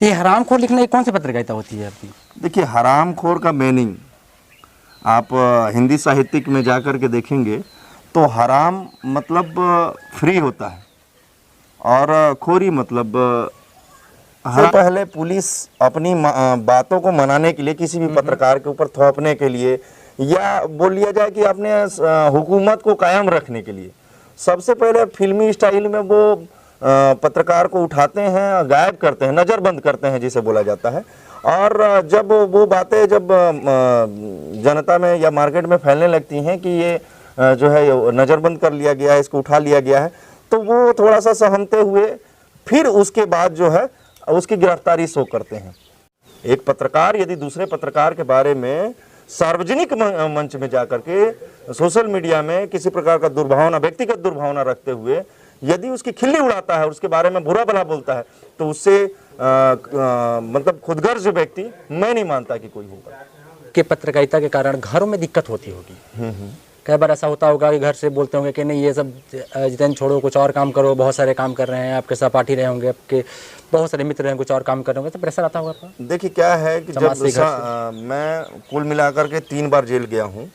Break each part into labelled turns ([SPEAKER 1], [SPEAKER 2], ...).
[SPEAKER 1] ये हरामखोर लिखना ये कौन सी पत्रकारिता होती है आपकी?
[SPEAKER 2] देखिए, हरामखोर का मीनिंग आप हिंदी साहित्यिक में जा कर के देखेंगे तो हराम मतलब फ्री होता है और खोरी मतलब हर पहले पुलिस अपनी बातों को मनाने के लिए किसी भी पत्रकार के ऊपर थोपने के लिए या बोल लिया जाए कि अपने हुकूमत को कायम रखने के लिए सबसे पहले फिल्मी स्टाइल में वो पत्रकार को उठाते हैं, गायब करते हैं, नज़रबंद करते हैं जिसे बोला जाता है। और जब वो बातें जब जनता में या मार्केट में फैलने लगती हैं कि ये जो है नज़रबंद कर लिया गया है, इसको उठा लिया गया है, तो वो थोड़ा सा सहमते हुए फिर उसके बाद जो है उसकी गिरफ्तारी शो करते हैं। एक पत्रकार यदि दूसरे पत्रकार के बारे में सार्वजनिक मंच में जाकर के सोशल मीडिया में किसी प्रकार का दुर्भावना, व्यक्तिगत दुर्भावना रखते हुए यदि उसकी खिल्ली उड़ाता है और उसके बारे में बुरा भला बोलता है तो उससे मतलब खुदगर्ज व्यक्ति मैं नहीं मानता कि कोई होगा।
[SPEAKER 1] कि पत्रकारिता के कारण घरों में दिक्कत होती होगी। कई बार ऐसा होता होगा कि घर से बोलते होंगे कि नहीं ये सब जितेंद्र छोड़ो, कुछ और काम करो, बहुत सारे काम कर रहे हैं, आपके सहपाठी रहे होंगे, आपके बहुत सारे मित्र हैं, कुछ और काम कर रहे होंगे, तो प्रेशर आता होगा आपका?
[SPEAKER 2] देखिए क्या है कि जब मैं कुल मिलाकर के 3 बार जेल गया हूँ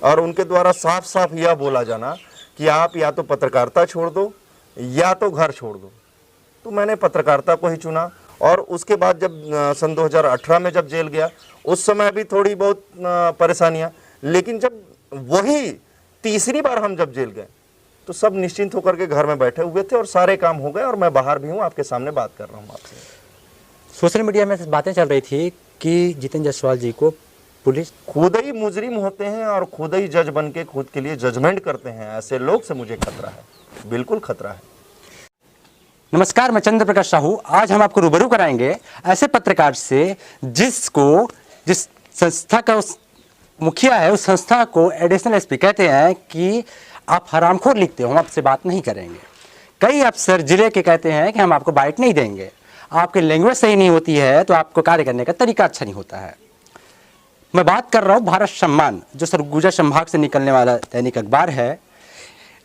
[SPEAKER 2] और उनके द्वारा साफ साफ यह बोला जाना कि आप या तो पत्रकारिता छोड़ दो या तो घर छोड़ दो, तो मैंने पत्रकारिता को ही चुना। और उसके बाद जब सन 2018 में जब जेल गया उस समय भी थोड़ी बहुत परेशानियां, लेकिन जब वही तीसरी बार हम जब जेल गए तो सब निश्चिंत होकर के घर में बैठे हुए थे और सारे काम हो गए और मैं बाहर भी हूँ, आपके सामने बात कर रहा हूँ आपसे।
[SPEAKER 1] सोशल मीडिया में बातें चल रही थी कि जितेंद्र जायसवाल जी को पुलिस
[SPEAKER 2] खुद ही मुजरिम होते हैं और खुद ही जज बन के खुद के लिए जजमेंट करते हैं। ऐसे लोग से मुझे खतरा है, बिल्कुल खतरा है।
[SPEAKER 1] नमस्कार, मैं चंद्र प्रकाश साहू। आज हम आपको रूबरू कराएंगे ऐसे पत्रकार से जिस संस्था का मुखिया है, उस संस्था को एडिशनल एसपी कहते हैं कि आप हरामखोर लिखते हो, हम आपसे बात नहीं करेंगे। कई अफसर जिले के कहते हैं कि हम आपको बाइट नहीं देंगे, आपकी लैंग्वेज सही नहीं होती है तो आपको कार्य करने का तरीका अच्छा नहीं होता है। मैं बात कर रहा हूँ भारत सम्मान, जो सरगुजा संभाग से निकलने वाला दैनिक अखबार है।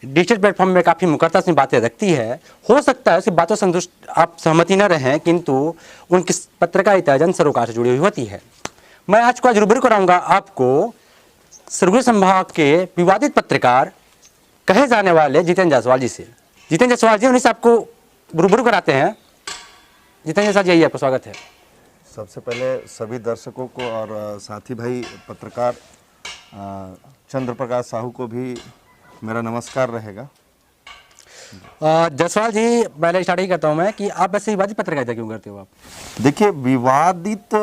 [SPEAKER 1] डिजिटल प्लेटफॉर्म में काफ़ी मुकर्रता से बातें रखती है। हो सकता है उसकी बातों से संतुष्ट आप सहमति न रहें, किंतु उनकी पत्रकारिता जन सरोकार से जुड़ी हुई होती है। मैं आज रूबरू कराऊंगा आपको सरगुजा संभाग के विवादित पत्रकार कहे जाने वाले जितेंद्र जायसवाल जी से। जितेंद्र जायसवाल जी, उन्हीं से आपको रूबरू कराते हैं। जितेंद्र जायसवाल जी, आपका स्वागत है।
[SPEAKER 2] सबसे पहले सभी दर्शकों को और साथी भाई पत्रकार चंद्र प्रकाश साहू को भी मेरा नमस्कार रहेगा।
[SPEAKER 1] जायसवाल जी, पहले स्टार्ट ही करता हूं मैं कि आप ऐसे विवादित पत्रकारिता क्यों करते हो आप?
[SPEAKER 2] देखिए, विवादित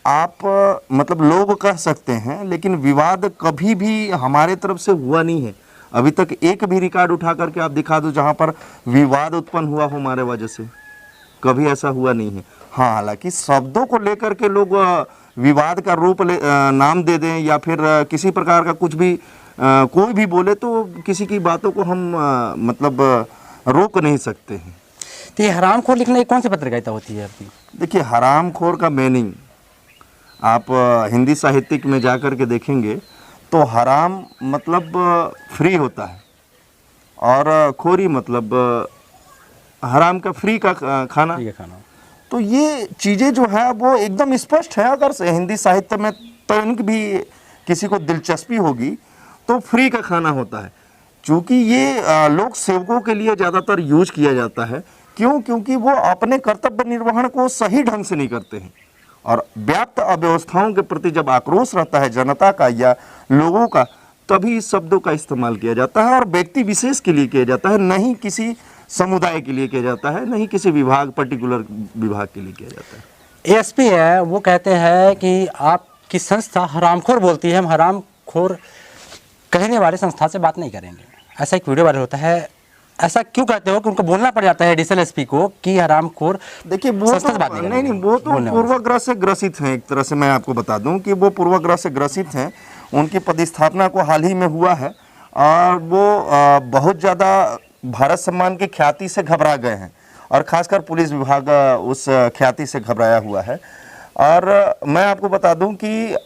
[SPEAKER 2] आप मतलब लोग कह सकते हैं, लेकिन विवाद कभी भी हमारे तरफ से हुआ नहीं है। अभी तक एक भी रिकॉर्ड उठा करके आप दिखा दो जहां पर विवाद उत्पन्न हुआ हो हमारे वजह से, कभी ऐसा हुआ नहीं है। हाँ, हालांकि शब्दों को लेकर के लोग विवाद का रूप नाम दे दें या फिर किसी प्रकार का कुछ भी कोई भी बोले तो किसी की बातों को हम मतलब रोक नहीं सकते हैं।
[SPEAKER 1] तो ये हरामखोर लिखना ये कौन सी पत्रकारिता होती है आपकी?
[SPEAKER 2] देखिए, हरामखोर का मीनिंग आप हिंदी साहित्यिक में जा कर के देखेंगे तो हराम मतलब फ्री होता है और खोरी मतलब हराम का फ्री का खाना। तो ये चीज़ें जो है वो एकदम स्पष्ट है। अगर से हिंदी साहित्य में तो इनकी भी किसी को दिलचस्पी होगी तो फ्री का खाना होता है। चूँकि ये लोक सेवकों के लिए ज़्यादातर यूज किया जाता है। क्यों? क्योंकि वो अपने कर्तव्य निर्वहन को सही ढंग से नहीं करते हैं और व्याप्त अव्यवस्थाओं के प्रति जब आक्रोश रहता है जनता का या लोगों का, तभी इस शब्दों का इस्तेमाल किया जाता है और व्यक्ति विशेष के लिए किया जाता है, नहीं किसी समुदाय के लिए किया जाता है, नहीं किसी विभाग पर्टिकुलर विभाग के लिए किया जाता है।
[SPEAKER 1] एएसपी है, वो कहते हैं कि आपकी संस्था हरामखोर बोलती है, हम हरामखोर कहने वाले संस्था से बात नहीं करेंगे। ऐसा एक वीडियो वायरल होता है। ऐसा क्यों कहते हो कि उनको बोलना पड़ जाता है एडिशनल एसपी को कि हरामखोर?
[SPEAKER 2] देखिए, वो तो नहीं, वो तो पूर्वाग्रह से ग्रसित हैं। एक तरह से मैं आपको बता दूं कि वो पूर्वाग्रह से ग्रसित हैं। उनकी पदस्थापना को हाल ही में हुआ है और वो बहुत ज़्यादा भारत सम्मान की ख्याति से घबरा गए हैं और खासकर पुलिस विभाग उस ख्याति से घबराया हुआ है। और मैं आपको बता दूं कि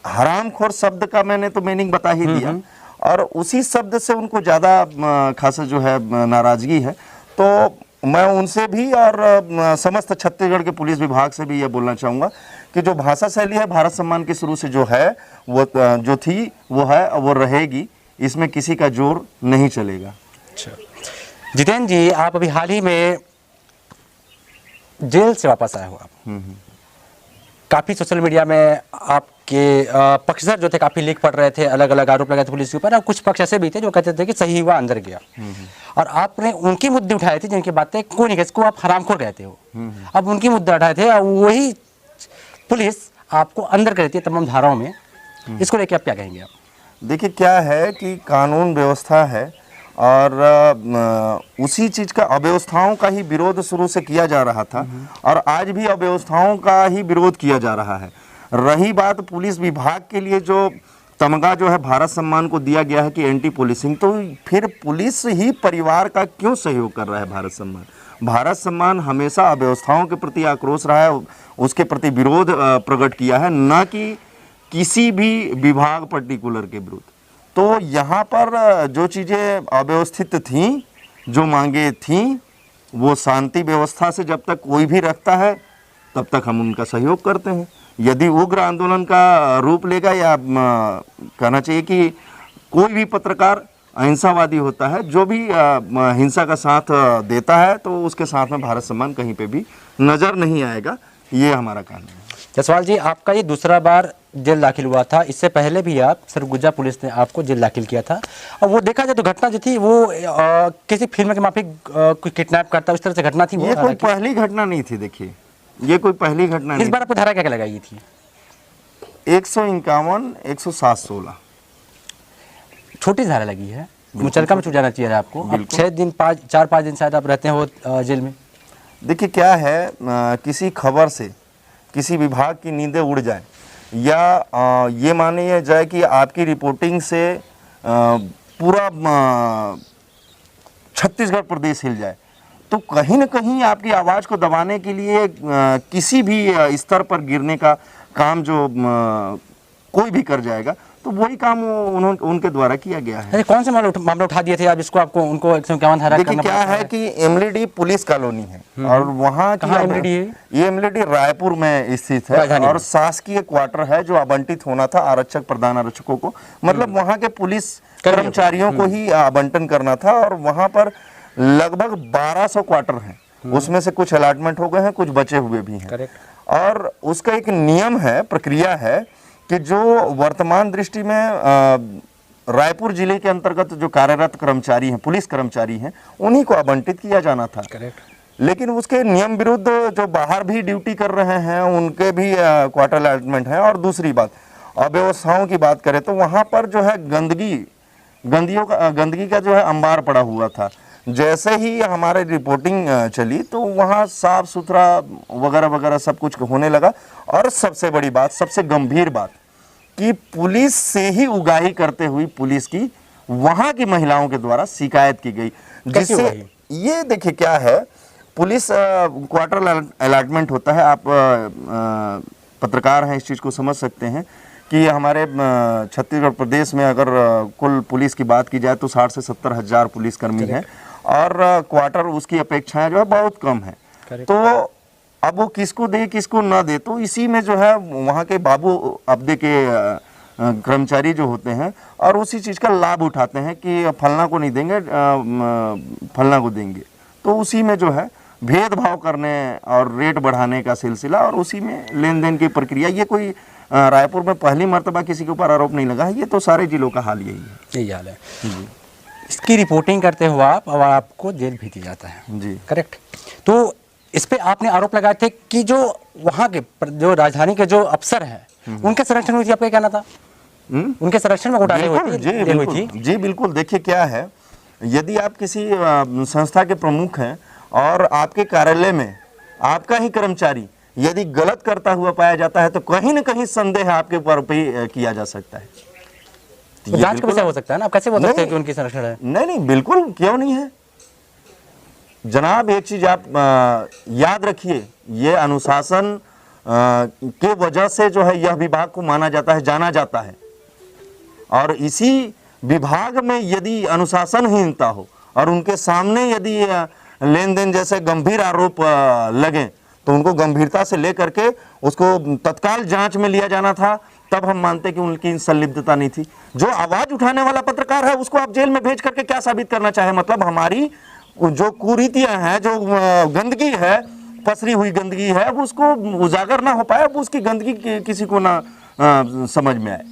[SPEAKER 2] हरामखोर शब्द का मैंने तो मीनिंग बता ही दिया और उसी शब्द से उनको ज़्यादा खासा जो है नाराज़गी है। तो मैं उनसे भी और समस्त छत्तीसगढ़ के पुलिस विभाग से भी ये बोलना चाहूँगा कि जो भाषा शैली है भारत सम्मान की शुरू से जो है वो जो थी वो है और वो रहेगी, इसमें किसी का जोर नहीं चलेगा।
[SPEAKER 1] अच्छा जितेंद्र जी, आप अभी हाल ही में जेल से वापस आए हो आप। काफ़ी सोशल मीडिया में आपके पक्षधर जो थे काफ़ी लीक पड़ रहे थे, अलग अलग आरोप लगाए थे पुलिस के ऊपर, और कुछ पक्ष ऐसे भी थे जो कहते थे कि सही हुआ अंदर गया, और आपने उनकी मुद्दे उठाए थे जिनकी बातें कोई नहीं, इसको आप हरामखोर कहते हो। अब उनकी मुद्दे उठाए थे और वही पुलिस आपको अंदर कर देती है तमाम धाराओं में, इसको लेके आप क्या कहेंगे आप?
[SPEAKER 2] देखिए क्या है कि कानून व्यवस्था है और उसी चीज़ का अव्यवस्थाओं का ही विरोध शुरू से किया जा रहा था और आज भी अव्यवस्थाओं का ही विरोध किया जा रहा है। रही बात पुलिस विभाग के लिए जो तमगा जो है भारत सम्मान को दिया गया है कि एंटी पुलिसिंग, तो फिर पुलिस ही परिवार का क्यों सहयोग कर रहा है भारत सम्मान? भारत सम्मान हमेशा अव्यवस्थाओं के प्रति आक्रोश रहा है, उसके प्रति विरोध प्रकट किया है, न कि किसी भी विभाग पर्टिकुलर के विरुद्ध। तो यहाँ पर जो चीज़ें अव्यवस्थित थीं, जो मांगे थीं, वो शांति व्यवस्था से जब तक कोई भी रखता है तब तक हम उनका सहयोग करते हैं। यदि उग्र आंदोलन का रूप लेगा या कहना चाहिए कि कोई भी पत्रकार अहिंसावादी होता है, जो भी हिंसा का साथ देता है, तो उसके साथ में भारत सम्मान कहीं पे भी नज़र नहीं आएगा। ये हमारा कहना है।
[SPEAKER 1] जसवाल जी, आपका ये दूसरा बार जेल दाखिल हुआ था, इससे पहले भी आप सरगुजा पुलिस ने आपको जेल दाखिल किया था, और वो देखा जाए तो घटना जो थी वो किसी फिल्म के माफिक कोई किडनैप करता उस तरह से घटना थी। वो
[SPEAKER 2] ये कोई पहली घटना नहीं थी। देखिए ये कोई पहली घटना नहीं।
[SPEAKER 1] इस बार आपको धारा क्या क्या लगाई थी?
[SPEAKER 2] 151, 107, 16
[SPEAKER 1] छोटी धारा लगी है, मुचलका में छूट जाना चाहिए आपको। अब 6 दिन 4-5 दिन शायद आप रहते हो जेल में।
[SPEAKER 2] देखिए क्या है, किसी खबर से किसी विभाग की नींदें उड़ जाए या ये मानिए जाए कि आपकी रिपोर्टिंग से पूरा छत्तीसगढ़ प्रदेश हिल जाए, तो कहीं न कहीं आपकी आवाज़ को दबाने के लिए किसी भी स्तर पर गिरने का काम जो कोई भी कर जाएगा, तो वही काम उनके द्वारा किया गया है।
[SPEAKER 1] अरे कौन से मामला उठा दिए थे आप जिसको आपको उनको 151 धारा?
[SPEAKER 2] देखिए क्या है कि एमएलडी पुलिस कॉलोनी है और वहाँ की
[SPEAKER 1] एमएलडी है?
[SPEAKER 2] ये एमएलडी रायपुर में स्थित है और शासकीय क्वार्टर है जो आवंटित होना था आरक्षक प्रधान आरक्षकों को, मतलब वहाँ के पुलिस कर्मचारियों को ही आवंटन करना था। और वहाँ पर लगभग 1200 क्वार्टर हैं, उसमें से कुछ अलॉटमेंट हो गए हैं, कुछ बचे हुए भी हैं। और उसका एक नियम है, प्रक्रिया है कि जो वर्तमान दृष्टि में रायपुर जिले के अंतर्गत जो कार्यरत कर्मचारी हैं, पुलिस कर्मचारी हैं, उन्हीं को आवंटित किया जाना था। लेकिन उसके नियम विरुद्ध जो बाहर भी ड्यूटी कर रहे हैं उनके भी क्वार्टर अलॉटमेंट है। और दूसरी बात, अव्यवस्थाओं की बात करें तो वहाँ पर जो है गंदगी का जो है अंबार पड़ा हुआ था। जैसे ही हमारे रिपोर्टिंग चली तो वहाँ साफ सुथरा वगैरह वगैरह सब कुछ होने लगा। और सबसे बड़ी बात, सबसे गंभीर बात कि पुलिस से ही उगाही करते हुई पुलिस की वहाँ की महिलाओं के द्वारा शिकायत की गई, जिससे ये देखिए क्या है, पुलिस क्वार्टर अलॉटमेंट होता है। आप पत्रकार हैं, इस चीज़ को समझ सकते हैं कि हमारे छत्तीसगढ़ प्रदेश में अगर कुल पुलिस की बात की जाए तो 60 से 70 हज़ार पुलिसकर्मी हैं और क्वार्टर उसकी अपेक्षाएं जो है बहुत कम है। तो अब वो किसको दे किसको ना दे, तो इसी में जो है वहाँ के बाबू अब्दे के कर्मचारी जो होते हैं और उसी चीज़ का लाभ उठाते हैं कि फलना को नहीं देंगे, फलना को देंगे। तो उसी में जो है भेदभाव करने और रेट बढ़ाने का सिलसिला और उसी में लेन देन की प्रक्रिया। ये कोई रायपुर में पहली मर्तबा किसी के ऊपर आरोप नहीं लगा है, ये तो सारे जिलों का हाल यही है।
[SPEAKER 1] यही हाल है। इसकी रिपोर्टिंग करते हुए आपको जेल भेज दिया जाता है
[SPEAKER 2] जी,
[SPEAKER 1] करेक्ट। तो इस पे आपने आरोप लगाए थे कि जो वहाँ के जो राजधानी के जो अफसर हैं उनके संरक्षण में आपका कहना था? उनके संरक्षण में घोटाले हुई थी?
[SPEAKER 2] जी बिल्कुल। देखिए क्या है, यदि आप किसी संस्था के प्रमुख हैं और आपके कार्यालय में आपका ही कर्मचारी यदि गलत करता हुआ पाया जाता है तो कहीं न कहीं संदेह आपके ऊपर भी किया जा सकता है।
[SPEAKER 1] तो जांच कैसे हो सकता है ना? आप कैसे बोल सकते हैं कि उनकी संरक्षण है?
[SPEAKER 2] नहीं, बिल्कुल क्यों नहीं है जनाब। एक चीज आप याद रखिए, ये अनुशासन के वजह से जो है यह विभाग को माना जाता है, जाना जाता है। और इसी विभाग में यदि अनुशासनहीनता हो और उनके सामने यदि लेन देन जैसे गंभीर आरोप लगे तो उनको गंभीरता से लेकर के उसको तत्काल जांच में लिया जाना था, तब हम मानते कि उनकी संलिप्तता नहीं थी। जो आवाज उठाने वाला पत्रकार है उसको आप जेल में भेज करके क्या साबित करना चाहे? मतलब हमारी जो कुरीतियां हैं, जो गंदगी है, पसरी हुई गंदगी है, वो उसको उजागर ना हो पाए, वो उसकी गंदगी किसी को ना समझ में आए,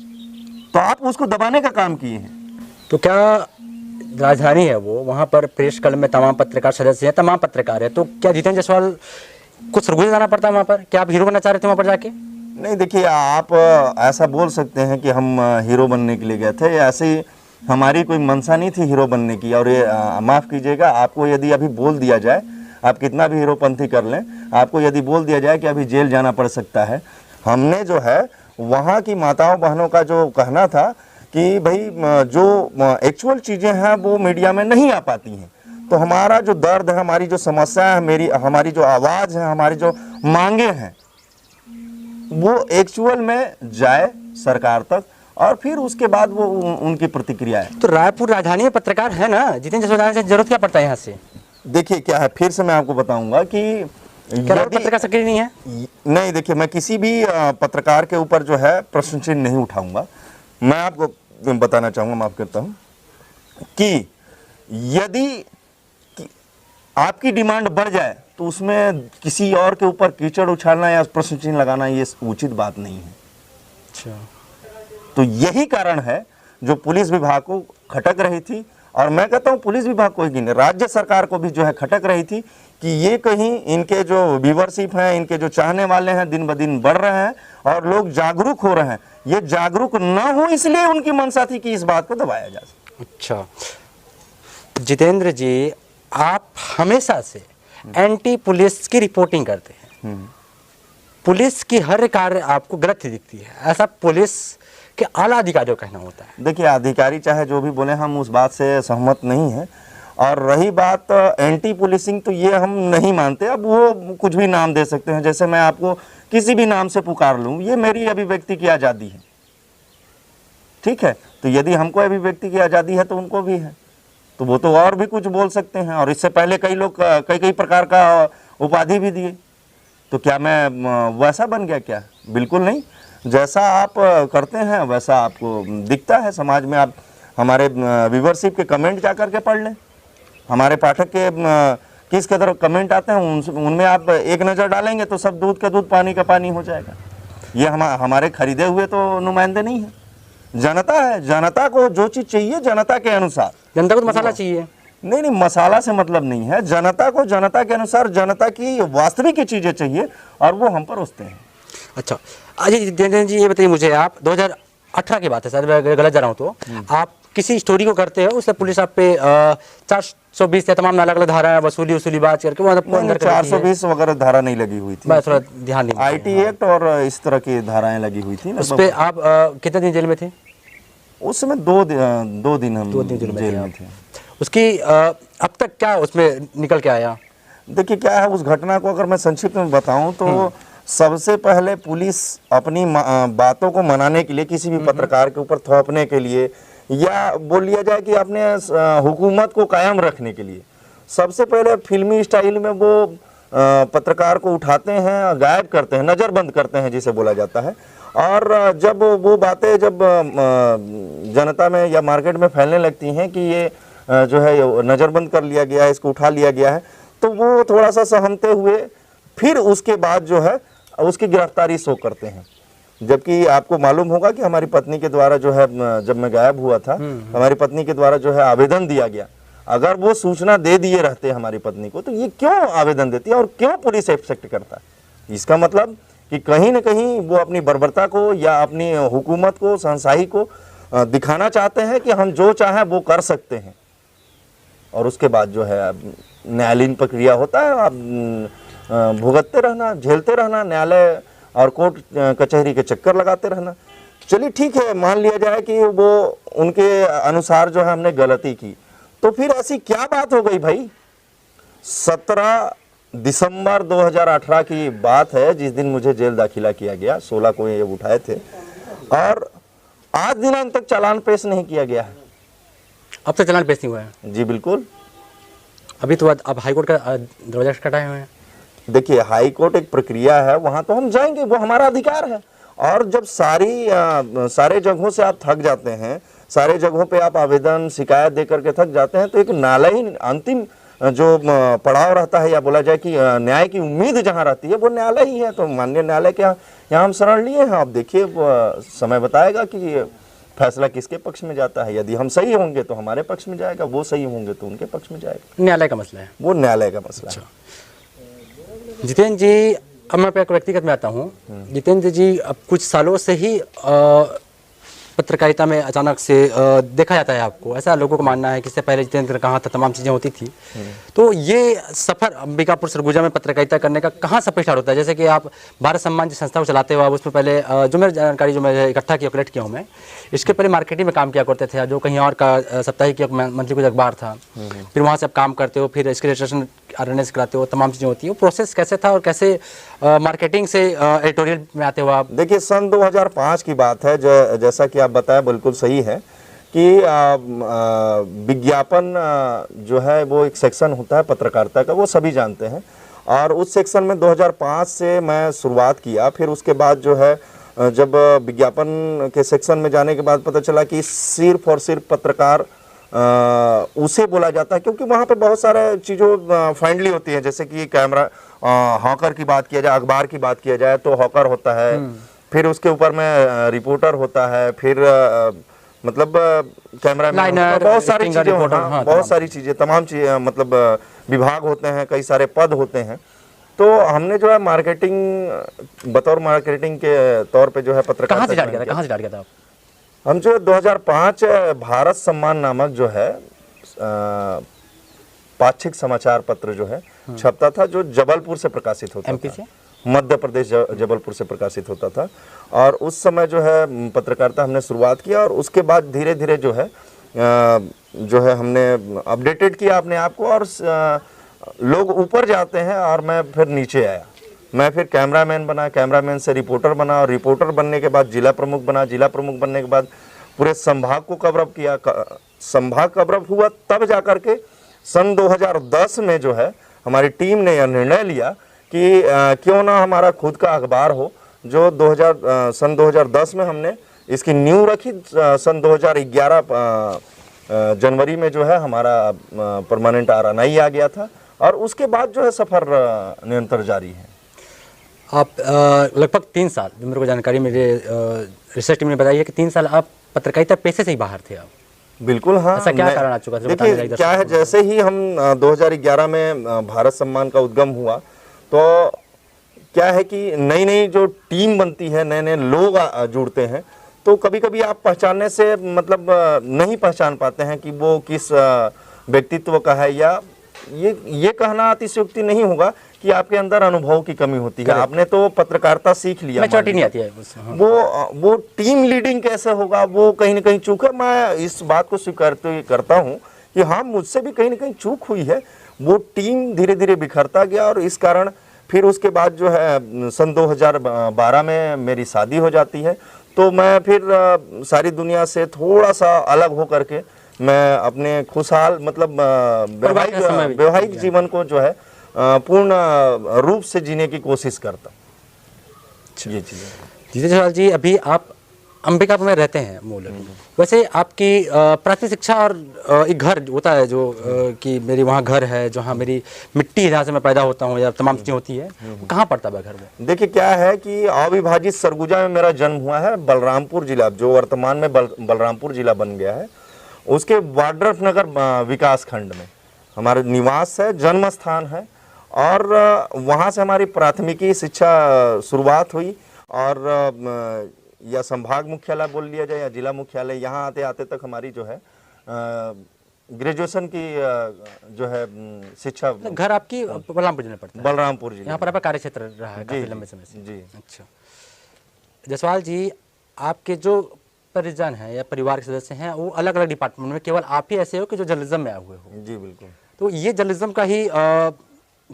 [SPEAKER 2] तो आप उसको दबाने का काम किए हैं।
[SPEAKER 1] तो क्या राजधानी है वो, वहाँ पर प्रेस क्लब में तमाम पत्रकार सदस्य हैं, तमाम पत्रकार हैं, तो क्या जितेंद्र जायसवाल कुछ सरगुजा जाना पड़ता है वहाँ पर? क्या आप हीरो बनना चाह रहे थे वहाँ पर जाके?
[SPEAKER 2] नहीं, देखिए, आप ऐसा बोल सकते हैं कि हम हीरो बनने के लिए गए थे, ऐसे ही हमारी कोई मंशा नहीं थी हीरो बनने की। और ये माफ़ कीजिएगा, आपको यदि अभी बोल दिया जाए, आप कितना भी हीरोपंथी कर लें, आपको यदि बोल दिया जाए कि अभी जेल जाना पड़ सकता है, हमने जो है वहाँ की माताओं बहनों का जो कहना था कि भाई जो एक्चुअल चीज़ें हैं वो मीडिया में नहीं आ पाती हैं, तो हमारा जो दर्द है, हमारी जो समस्या है, हमारी जो आवाज़ है, हमारी जो मांगे हैं, वो एक्चुअल में जाए सरकार तक, और फिर उसके बाद वो उनकी प्रतिक्रिया है।
[SPEAKER 1] तो रायपुर राजधानी में पत्रकार है ना, जितेंद्र जायसवाल से जरूरत क्या पड़ता है यहाँ से?
[SPEAKER 2] देखिए क्या है, फिर से मैं आपको बताऊंगा कि
[SPEAKER 1] क्या पत्रकार सक्रिय नहीं है?
[SPEAKER 2] नहीं, देखिए, मैं किसी भी पत्रकार के ऊपर जो है प्रश्न चिन्ह नहीं उठाऊंगा। मैं आपको बताना चाहूंगा, माफ करता हूं, कि यदि आपकी डिमांड बढ़ जाए तो उसमें किसी और के ऊपर कीचड़ उछालना या प्रश्न चिन्ह लगाना ये उचित बात नहीं है।
[SPEAKER 1] अच्छा,
[SPEAKER 2] तो यही कारण है जो पुलिस विभाग को खटक रही थी, और मैं कहता हूं पुलिस विभाग को ही नहीं, राज्य सरकार को भी जो है खटक रही थी कि ये कहीं इनके जो व्यूवरशिप हैं, इनके जो चाहने वाले हैं, दिन ब दिन बढ़ रहे हैं और लोग जागरूक हो रहे हैं। ये जागरूक ना हो इसलिए उनकी मंशा थी कि इस बात को दबाया जा सके।
[SPEAKER 1] अच्छा जितेंद्र जी, आप हमेशा से एंटी पुलिस की रिपोर्टिंग करते हैं, पुलिस की हर कार्य आपको गलत ही दिखती है, ऐसा पुलिस के आला अधिकारियों का कहना होता है।
[SPEAKER 2] देखिए, अधिकारी चाहे जो भी बोले, हम उस बात से सहमत नहीं हैं। और रही बात एंटी पुलिसिंग, तो ये हम नहीं मानते। अब वो कुछ भी नाम दे सकते हैं, जैसे मैं आपको किसी भी नाम से पुकार लूँ, ये मेरी अभिव्यक्ति की आज़ादी है, ठीक है। तो यदि हमको अभिव्यक्ति की आज़ादी है तो उनको भी है, तो वो तो और भी कुछ बोल सकते हैं। और इससे पहले कई लोग कई प्रकार का उपाधि भी दिए, तो क्या मैं वैसा बन गया क्या? बिल्कुल नहीं। जैसा आप करते हैं वैसा आपको दिखता है समाज में। आप हमारे व्यूवरशिप के कमेंट जा करके पढ़ लें, हमारे पाठक के किस कदर कमेंट आते हैं, उनमें आप एक नज़र डालेंगे तो सब दूध का दूध पानी का पानी हो जाएगा। ये हमारे खरीदे हुए तो नुमाइंदे नहीं हैं, जनता है। जनता को जो चीज़ चाहिए जनता के अनुसार,
[SPEAKER 1] जनता को तो मसाला चाहिए।
[SPEAKER 2] नहीं, मसाला से मतलब नहीं है, जनता को जनता के अनुसार जनता की वास्तविक चीज़ें चाहिए, और वो हम परोसते हैं।
[SPEAKER 1] अच्छा, अजय जितेंद्र जी, ये बताइए मुझे, आप 2018 की बात है सर, मैं गलत जा रहा हूँ तो, आप किसी स्टोरी को करते हो, उससे पुलिस आप पे 420 या तमाम अलग अलग धारा वसूली बात करके वो अंदर
[SPEAKER 2] 420 वगैरह धारा नहीं लगी हुई थी,
[SPEAKER 1] मैं थोड़ा ध्यान नहीं,
[SPEAKER 2] आईटी एक्ट और इस तरह की धाराएं लगी हुई थी।
[SPEAKER 1] उस पे आप कितने दिन जेल में थे?
[SPEAKER 2] उस समय 2 दिन हम जेल में थे।
[SPEAKER 1] उसकी अब तक क्या उसमें निकल के आया?
[SPEAKER 2] देखिए क्या है, उस घटना को अगर मैं संक्षिप्त में बताऊं तो सबसे पहले पुलिस अपनी बातों को मनाने के लिए, किसी भी पत्रकार के ऊपर थोपने के लिए, या बोल लिया जाए कि अपने हुकूमत को कायम रखने के लिए, सबसे पहले फिल्मी स्टाइल में वो पत्रकार को उठाते हैं, गायब करते हैं, नज़रबंद करते हैं जिसे बोला जाता है। और जब वो बातें जब जनता में या मार्केट में फैलने लगती हैं कि ये जो है नज़रबंद कर लिया गया है, इसको उठा लिया गया है, तो वो थोड़ा सा सहमते हुए फिर उसके बाद जो है उसकी गिरफ्तारी शो करते हैं। जबकि आपको मालूम होगा कि हमारी पत्नी के द्वारा जो है, जब मैं गायब हुआ था, हमारी पत्नी के द्वारा जो है आवेदन दिया गया। अगर वो सूचना दे दिए रहते हमारी पत्नी को, तो ये क्यों आवेदन देती है और क्यों पुलिस एक्सेप्ट करता है? इसका मतलब कि कहीं ना कहीं वो अपनी बर्बरता को या अपनी हुकूमत को, शहंशाही को दिखाना चाहते हैं कि हम जो चाहें वो कर सकते हैं। और उसके बाद जो है न्यायालयीन प्रक्रिया होता है, आप भुगतते रहना, झेलते रहना, न्यायालय और कोर्ट कचहरी के चक्कर लगाते रहना। चलिए ठीक है, मान लिया जाए कि वो उनके अनुसार जो है हमने गलती की, तो फिर ऐसी क्या बात हो गई भाई? 17 दिसंबर 2018 की बात है, जिस दिन मुझे जेल दाखिला किया गया। 16 को ये उठाए थे और आज दिनांक तक चालान पेश नहीं किया गया है।
[SPEAKER 1] अब तक चालान पेश नहीं हुआ है?
[SPEAKER 2] जी बिल्कुल।
[SPEAKER 1] अभी तो आप हाईकोर्ट का दरवाजा खटखटाए हुए हैं।
[SPEAKER 2] देखिए, हाई कोर्ट एक प्रक्रिया है, वहां तो हम जाएंगे, वो हमारा अधिकार है। और जब सारे जगहों से आप थक जाते हैं, सारे जगहों पे आप आवेदन शिकायत दे करके थक जाते हैं, तो एक न्यायालय ही अंतिम जो पड़ाव रहता है, या बोला जाए कि न्याय की उम्मीद जहां रहती है वो न्यायालय ही है। तो माननीय न्यायालय के यहाँ हम शरण लिए हैं। आप देखिए, समय बताएगा कि फैसला किसके पक्ष में जाता है। यदि हम सही होंगे तो हमारे पक्ष में जाएगा, वो सही होंगे तो उनके पक्ष में जाएगा।
[SPEAKER 1] न्यायालय का मसला है,
[SPEAKER 2] वो न्यायालय का मसला है।
[SPEAKER 1] जितेंद्र जी, अब मैं आपके व्यक्तिगत में आता हूँ। जितेंद्र जी, अब कुछ सालों से ही पत्रकारिता में अचानक से देखा जाता है आपको। ऐसा लोगों का मानना है कि इससे पहले जितेंद्र कहाँ था, तमाम चीज़ें होती थी। तो ये सफ़र अंबिकापुर सरगुजा में पत्रकारिता करने का कहाँ सफ़र स्टार्ट होता है? जैसे कि आप भारत सम्मान जिस संस्था को चलाते हो, आप उसमें पहले जो मेरी जानकारी जो मैं इकट्ठा किया, कलेक्ट किया हूँ मैं, इसके पहले मार्केटिंग में काम किया करते थे, जो कहीं और का साप्ताहिक मंथली कुछ अखबार था। फिर वहाँ से आप काम करते हो, फिर इसके रजिस्ट्रेशन अवेयरनेस कराते हो, तमाम चीज़ें होती हैं। वो प्रोसेस कैसे था और कैसे मार्केटिंग से एडिटोरियल में आते हो आप?
[SPEAKER 2] देखिए, सन 2005 की बात है। जैसा कि आप बताया, बिल्कुल सही है कि विज्ञापन जो है वो एक सेक्शन होता है पत्रकारिता का, वो सभी जानते हैं। और उस सेक्शन में 2005 से मैं शुरुआत किया। फिर उसके बाद जो है, जब विज्ञापन के सेक्शन में जाने के बाद पता चला कि सिर्फ और सिर्फ पत्रकार उसे बोला जाता है, क्योंकि वहाँ पे बहुत सारे चीज़ों फ्रेंडली होती है। जैसे कि कैमरा, हॉकर की बात किया जाए, अखबार की बात किया जाए तो हॉकर होता है, फिर उसके ऊपर में रिपोर्टर होता है, फिर मतलब कैमरामैन, बहुत सारी चीज़ें, बहुत सारी चीज़ें, तमाम चीज़ें, मतलब विभाग होते हैं, कई सारे पद होते हैं। तो हमने जो है मार्केटिंग, बतौर मार्केटिंग के तौर पे जो है पत्रकारिता।
[SPEAKER 1] कहाँ से स्टार्ट किया था आप?
[SPEAKER 2] हम जो 2005 भारत सम्मान नामक जो है पाक्षिक समाचार पत्र जो है छपता था, जो जबलपुर से प्रकाशित होता
[SPEAKER 1] एमपी
[SPEAKER 2] था,
[SPEAKER 1] से?
[SPEAKER 2] मध्य प्रदेश, जबलपुर से प्रकाशित होता था। और उस समय जो है पत्रकारिता हमने शुरुआत किया, और उसके बाद धीरे धीरे जो है हमने अपडेटेड किया अपने आप को। और लोग ऊपर जाते हैं और मैं फिर नीचे आया। मैं फिर कैमरामैन बना, कैमरामैन से रिपोर्टर बना, और रिपोर्टर बनने के बाद जिला प्रमुख बना, जिला प्रमुख बनने के बाद पूरे संभाग को कवरअप किया। संभाग कवरअप हुआ, तब जाकर के सन 2010 में जो है हमारी टीम ने यह निर्णय लिया कि क्यों ना हमारा खुद का अखबार हो। जो सन 2010 में हमने इसकी नींव रखी। सन 2011 जनवरी में जो है हमारा परमानेंट RNI आ गया था, और उसके बाद जो है सफ़र निरंतर जारी है।
[SPEAKER 1] आप लगभग 3 साल, जो मेरे को जानकारी मेरे रिसर्च टीम ने बताई है कि 3 साल आप पत्रकारिता पेशे से ही बाहर थे आप।
[SPEAKER 2] बिल्कुल, हाँ।
[SPEAKER 1] ऐसा क्या कारण आ चुका था?
[SPEAKER 2] देखिए, क्या है, जैसे ही हम 2011 में भारत सम्मान का उद्गम हुआ, तो क्या है कि नई नई जो टीम बनती है, नए नए लोग जुड़ते हैं, तो कभी कभी आप पहचानने से मतलब नहीं पहचान पाते हैं कि वो किस व्यक्तित्व का है। या ये कहना अतिशयोक्ति नहीं होगा कि आपके अंदर अनुभव की कमी होती है। आपने तो पत्रकारिता सीख लिया,
[SPEAKER 1] मैच्योरिटी नहीं आती है।
[SPEAKER 2] वो टीम लीडिंग कैसे होगा, वो कहीं ना कहीं चूक है। मैं इस बात को स्वीकार करता हूँ कि हाँ, मुझसे भी कहीं ना कहीं चूक हुई है। वो टीम धीरे धीरे बिखरता गया, और इस कारण फिर उसके बाद जो है सन 2012 में मेरी शादी हो जाती है। तो मैं फिर सारी दुनिया से थोड़ा सा अलग हो करके मैं अपने खुशहाल, मतलब वैवाहिक जीवन को जो है पूर्ण रूप से जीने की कोशिश करता। ये चीज़
[SPEAKER 1] जितेंद्र जायसवाल जी, अभी आप अंबिकापुर में रहते हैं मूल। वैसे आपकी प्राथमिक शिक्षा और एक घर होता है जो कि मेरी वहाँ घर है, जहाँ मेरी मिट्टी है, जहाँ से मैं पैदा होता हूँ, या तमाम चीज़ें होती है, कहाँ पड़ता है घर में?
[SPEAKER 2] देखिए, क्या है कि अविभाजित सरगुजा में मेरा जन्म हुआ है। बलरामपुर जिला, जो वर्तमान में बलरामपुर जिला बन गया है, उसके वाड्रफ नगर विकास खंड में हमारा निवास है, जन्म स्थान है। और वहाँ से हमारी प्राथमिकी शिक्षा शुरुआत हुई, और या संभाग मुख्यालय बोल लिया जाए या जिला मुख्यालय, यहाँ आते आते तक हमारी जो है ग्रेजुएशन की जो है शिक्षा।
[SPEAKER 1] घर आपकी बलरामपुर जिले में पड़ता है?
[SPEAKER 2] बलरामपुर जिले।
[SPEAKER 1] यहाँ पर आपका कार्य क्षेत्र रहा है काफी लंबे समय से?
[SPEAKER 2] जी।
[SPEAKER 1] अच्छा जायसवाल जी, आपके जो परिजन हैं या परिवार के सदस्य हैं, वो अलग अलग डिपार्टमेंट में, केवल आप ही ऐसे हो कि जो जर्नलिज्म में आए हुए हो?
[SPEAKER 2] जी बिल्कुल।
[SPEAKER 1] तो ये जर्नलिज्म का ही